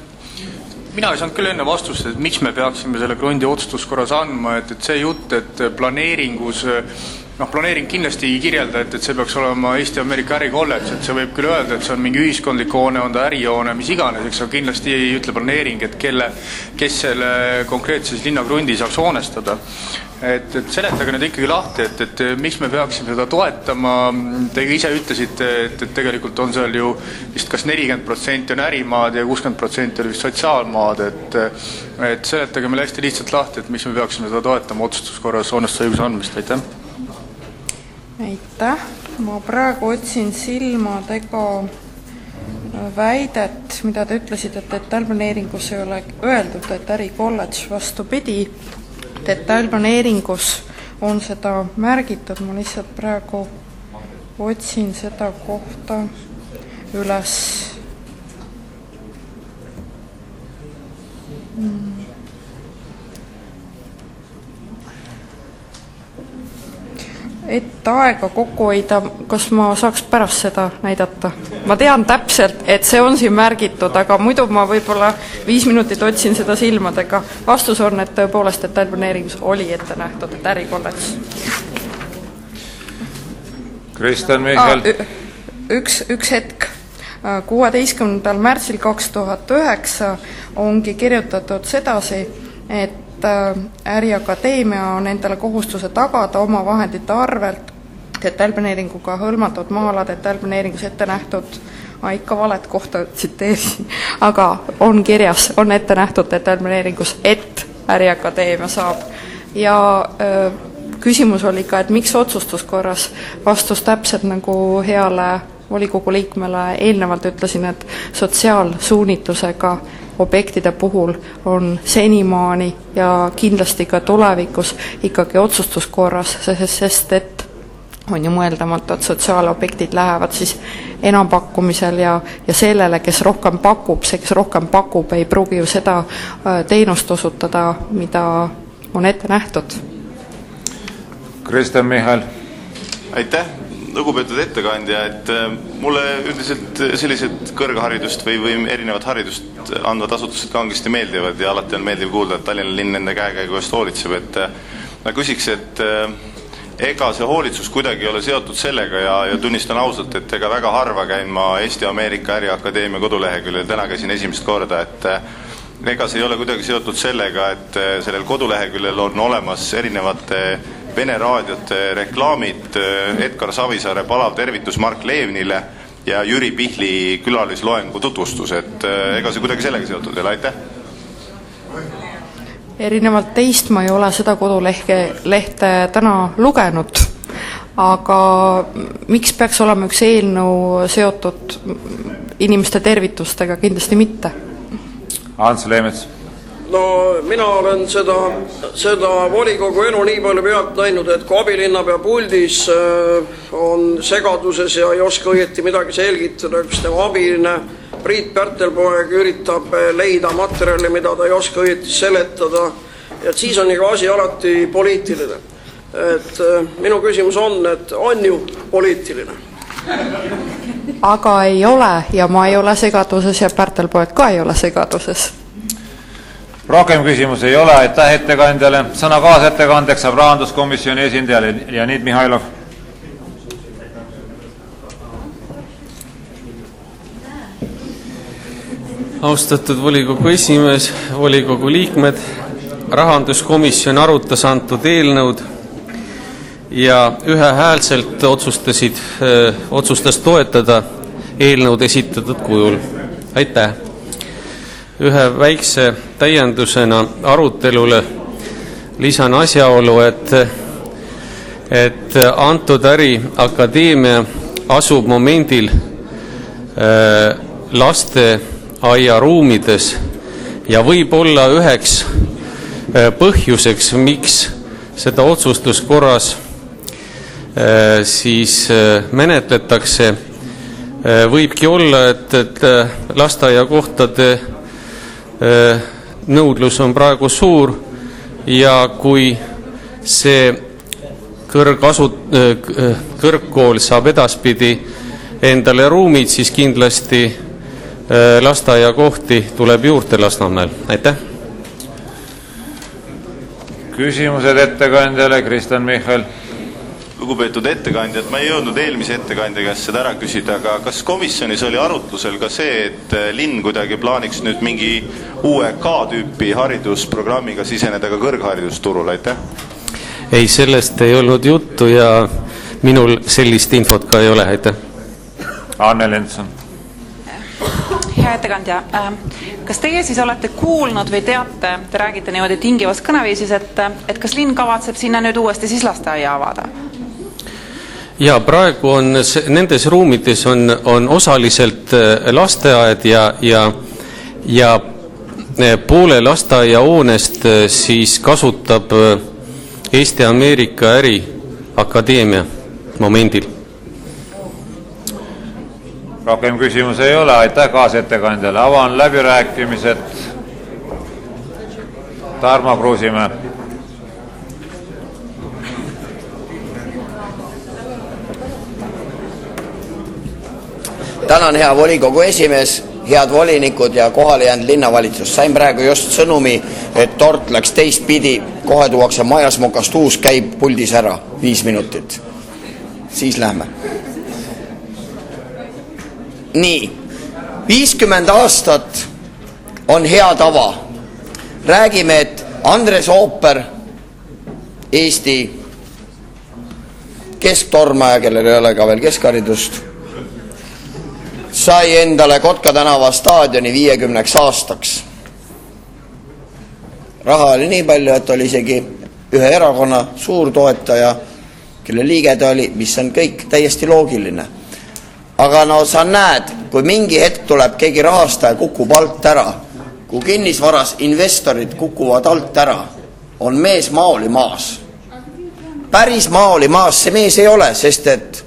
Mina ei saanud küll enne vastust, et miks me peaksime selle krundi otsustuskorras andma, et see jutt, et planeeringus, planeering kindlasti ei kirjelda, et see peaks olema Eesti-Ameerika Ärikolledž, et see võib küll öelda, et see on mingi ühiskondlik hoone, on ta ärihoone, mis iganes, eks kindlasti ei ütle planeering, et kes selle konkreetses linnakrundi saaks hoonestada. Et seletage nüüd ikkagi lahti, et miks me peaksime seda toetama. Te ise ütlesite, et tegelikult on seal ju vist kas 40% on ärimaad ja 60% oli vist sotsiaalmaad, et seletage meile hästi lihtsalt lahti, et miks me peaksime seda toetama otsustuskorras hoonestusõiguse andmist. Aitäh! Aitäh! Ma praegu otsin silmadega väidet, mida te ütlesid, et detailplaneeringus ei ole öeldud, et ärikolledž vastupidi. Detailplaneeringus on seda märgitud, ma lihtsalt praegu otsin seda kohta üles. Et aega kokku hoida, kas ma saaks pärast seda näidata? Ma tean täpselt, et see on siin märgitud, aga muidu ma võib-olla 5 minutit otsin seda silmadega. Vastus on, et tõepoolest detailplaneeringus oli ette nähtud, et ärikolledž. Kristen Michal. Üks hetk. 16. märtsil 2009 ongi kirjutatud sedasi, et Äriakadeemia on endale kohustuse tagada oma vahendite arvelt detailplaneeringuga hõlmatud maa-ala detailplaneeringus ette nähtud, ikka valet kohta tsiteerisin, aga on kirjas, on ette nähtud detailplaneeringus, et Äriakadeemia saab. Ja küsimus oli ka, et miks otsustuskorras, vastus täpselt nagu heale volikogu liikmele eelnevalt ütlesin, et sotsiaalsuunitlusega objektide puhul on senimaani ja kindlasti ka tulevikus ikkagi otsustuskorras, sest et on ju mõeldamatu, et sotsiaalobjektid lähevad siis enampakkumisel ja sellele, kes rohkem pakub, see, kes rohkem pakub, ei pruugi ju seda teenust osutada, mida on ette nähtud. Kristen Michal. Aitäh! lugupeetud ettekandja, et mulle üldiselt sellised kõrgharidust või erinevat haridust andvad asutused kangesti meeldivad ja alati on meeldiv kuulda, et Tallinna linn nende käekäigu eest hoolitseb, et ma küsiks, et ega see hoolitsus kuidagi ei ole seotud sellega ja tunnistan ausalt, et ega väga harva käin ma Eesti-Ameerika Äriakadeemia koduleheküljel, täna käisin esimest korda, et ega see ei ole kuidagi seotud sellega, et sellel koduleheküljel on olemas erinevate Vene raadiote reklaamid, Edgar Savisaare palav tervitus Mark Levnile ja Jüri Pihli külalisloengu tutvustus, et ega see kuidagi sellega seotud ei ole, aitäh? Erinevalt teist ma ei ole seda kodulehte täna lugenud, aga miks peaks olema üks eelnõu seotud inimeste tervitustega, kindlasti mitte. Ants Leemets. No mina olen seda volikogu elu nii palju pealt näinud, et kui abilinnapea puldis on segaduses ja ei oska õieti midagi selgitada, kus tema abiline Priit Pärtelpoeg üritab leida materjali, mida ta ei oska õieti seletada, et siis on iga asi alati poliitiline. Et minu küsimus on, et on ju poliitiline. Aga ei ole ja ma ei ole segaduses ja Pärtelpoeg ka ei ole segaduses. Rohkem küsimusi ei ole, aitäh ettekandjale. Sõna kaasettekandeks saab rahanduskomisjoni esindajale Leonid Mihhailov. Austatud volikogu esimees, volikogu liikmed, rahanduskomisjon arutas antud eelnõud ja ühehäälselt otsustas toetada eelnõud esitatud kujul. Aitäh! Ühe väikse täiendusena arutelule lisan asjaolu, et antud äriakadeemia asub momendil lasteaia ruumides ja võib olla üheks põhjuseks, miks seda otsustuskorras siis menetletakse, võibki olla, et lasteaiakohtade nõudlus on praegu suur ja kui see kõrgkool saab edaspidi endale ruumid, siis kindlasti lasteaiakohti tuleb juurde Lasnamäel. Aitäh! Küsimused ettekandjale, Kristen Michal. Lugupeetud ettekandjad, ma ei jõudnud eelmise ettekandja käest seda ära küsida, aga kas komisjonis oli arutlusel ka see, et linn kuidagi plaaniks nüüd mingi uue K-tüüpi haridusprogrammiga siseneda ka kõrgharidusturul, aitäh? Ei, sellest ei olnud juttu ja minul sellist infot ka ei ole, aitäh. Anne Lentson. Hea ettekandja, kas teie siis olete kuulnud või teate, te räägite niimoodi tingivas kõneviisis, et kas linn kavatseb sinna nüüd uuesti siis lasteaia avada? Ja praegu on nendes ruumides on osaliselt lasteaed ja poole lasteaia hoonest siis kasutab Eesti-Ameerika Äriakadeemia momendil. Rohkem küsimusi ei ole, aitäh kaasettekandjale. Avan läbirääkimised. Tarmo Kruusimäe. Tänan, hea volikogu esimees, head volinikud ja kohale jäänud linnavalitsus. Sain praegu just sõnumi, et tort läks teistpidi, kohe tuuakse majas mokast uus, käib puldis ära 5 minutit. Siis lähme. Nii, 50 aastat on hea tava. Räägime, et Andres Ooper, Eesti kesktormaja, kellel ei ole ka veel keskharidust, sai endale Kotka tänava staadioni 50 aastaks. Raha oli nii palju, et oli isegi ühe erakonna suurtoetaja, kelle liige ta oli, mis on kõik täiesti loogiline. Aga no sa näed, kui mingi hetk tuleb keegi rahastaja, kukub alt ära, kui kinnisvaras investorid kukuvad alt ära, on mees maoli maas. Päris maoli maas see mees ei ole, sest et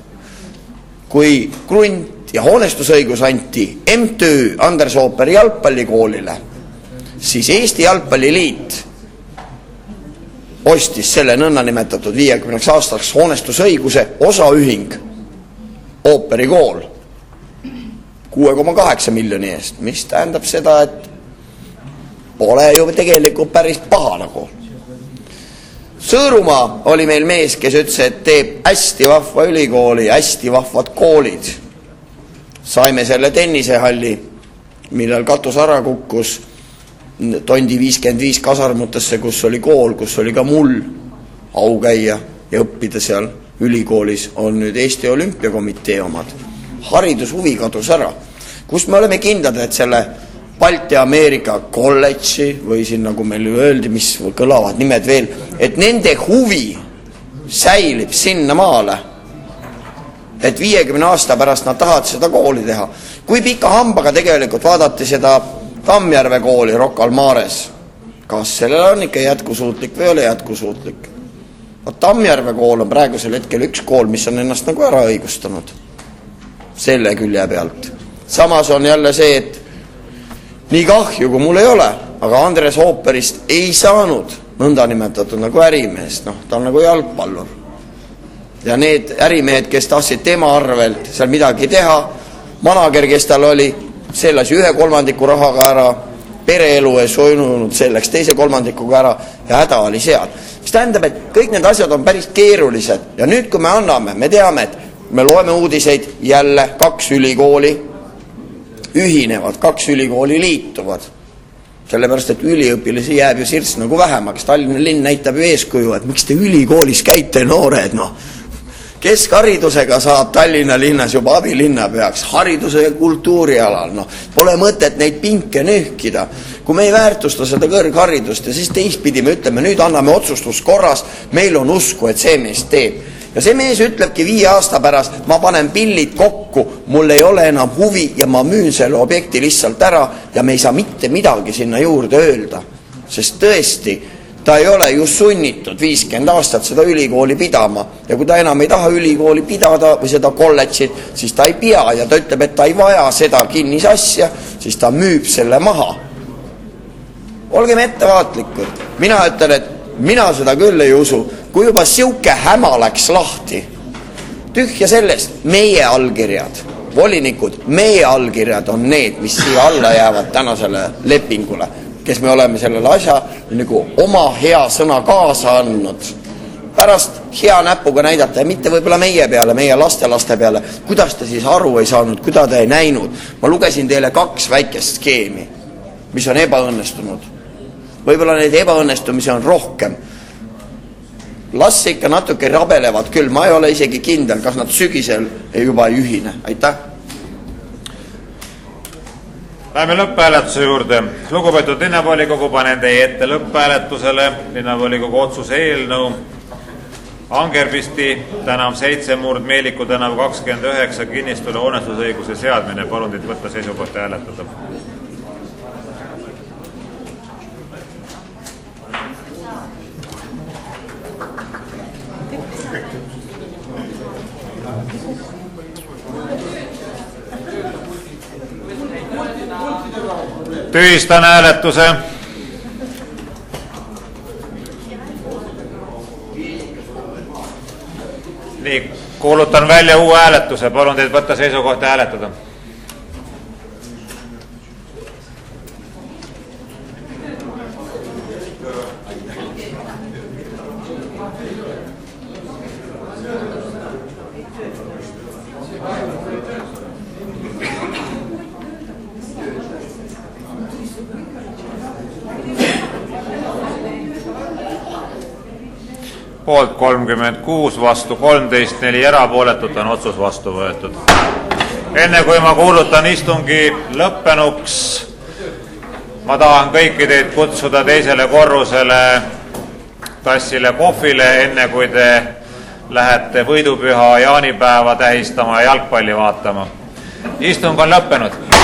kui krunt ja hoonestusõigus anti MTÜ Andres Ooperi jalgpallikoolile, siis Eesti Jalgpalliliit ostis selle nõnna nimetatud 50 aastaks hoonestusõiguse osaühing ooperikool 6,8 miljoni eest, mis tähendab seda, et pole ju tegelikult päris paha nagu. Sõõrumaa oli meil mees, kes ütles, et teeb hästi vahva ülikooli, hästi vahvad koolid. Saime selle tennisehalli, millel katus ära kukkus Tondi 55 kasarmutesse, kus oli kool, kus oli ka mul au käia ja õppida seal ülikoolis, on nüüd Eesti Olümpiakomitee omad. Haridushuvi kadus ära. Kus me oleme kindlad, et selle Balti-Ameerika kolledži või siin nagu meil öeldi, mis kõlavad nimed veel, et nende huvi säilib sinna maale, et 50 aasta pärast nad tahavad seda kooli teha. Kui pika hambaga tegelikult vaadati seda Tammjärve kooli Rocca al Mares, kas sellel on ikka jätkusuutlik või ole jätkusuutlik? Tammjärve kool on praegusel hetkel üks kool, mis on ennast nagu ära õigustanud selle külje pealt. Samas on jälle see, et nii kahju, kui mul ei ole, aga Andres Ooperist ei saanud nõnda nimetatud nagu ärimeest, ta on nagu jalgpallur. Ja need ärimehed, kes tahtsid tema arvelt seal midagi teha, manager, kes tal oli, selles 1/3 rahaga ära, pereelu ei soinunud selleks 2/3 ära ja häda oli seal. Mis tähendab, et kõik need asjad on päris keerulised ja nüüd, kui me anname, me teame, et me loeme uudiseid, jälle 2 ülikooli ühinevad, 2 ülikooli liituvad. Sellepärast, et üliõpilasi jääb ju sirts nagu vähemaks. Tallinna linn näitab ju eeskuju, et miks te ülikoolis käite noored, Keskharidusega saab Tallinna linnas juba abilinnapeaks, hariduse ja kultuuri alal, pole mõtet neid pinke nühkida. Kui me ei väärtusta seda kõrgharidust ja siis teistpidi me ütleme, nüüd anname otsustuskorras, meil on usku, et see mees teeb. Ja see mees ütlebki 5 aasta pärast, ma panen pillid kokku, mul ei ole enam huvi ja ma müün selle objekti lihtsalt ära ja me ei saa mitte midagi sinna juurde öelda. Sest tõesti, ta ei ole just sunnitud 50 aastat seda ülikooli pidama ja kui ta enam ei taha ülikooli pidada või seda kolledžit, siis ta ei pea ja ta ütleb, et ta ei vaja seda kinnisasja, siis ta müüb selle maha. Olgem ettevaatlikud. Mina ütlen, et mina seda küll ei usu. Kui juba siuke häma läks lahti, tühja sellest, meie allkirjad, volinikud, meie allkirjad on need, mis siia alla jäävad tänasele lepingule, kes me oleme sellele asja nagu oma hea sõna kaasa andnud. Pärast hea näpuga näidata ja mitte võib-olla meie peale, meie lastelaste peale, kuidas te siis aru ei saanud, kuidas te ei näinud. Ma lugesin teile 2 väikest skeemi, mis on ebaõnnestunud. Võib-olla neid ebaõnnestumisi on rohkem. Las ikka natuke rabelevad küll, ma ei ole isegi kindel, kas nad sügisel juba ei ühine. Aitäh! Läheme lõpphääletuse juurde. Lugupeetud linnavolikogu, panen teie ette lõpphääletusele linnavolikogu otsuse eelnõu Angerbisti tänav 7 murd Meeliku tänav 29 kinnistule hoonestusõiguse seadmine. Palun teid võtta seisukohta ja hääletada. Tühistan hääletuse. Nii, kuulutan välja uue hääletuse. Palun teid võtta seisukohta ja hääletada. Poolt 36, vastu 13, 4 erapooletut on otsus vastu võetud. Enne kui ma kuulutan istungi lõppenuks, ma tahan kõiki teid kutsuda teisele korrusele tassile kohvile, enne kui te lähete võidupüha jaanipäeva tähistama ja jalgpalli vaatama. Istung on lõppenud.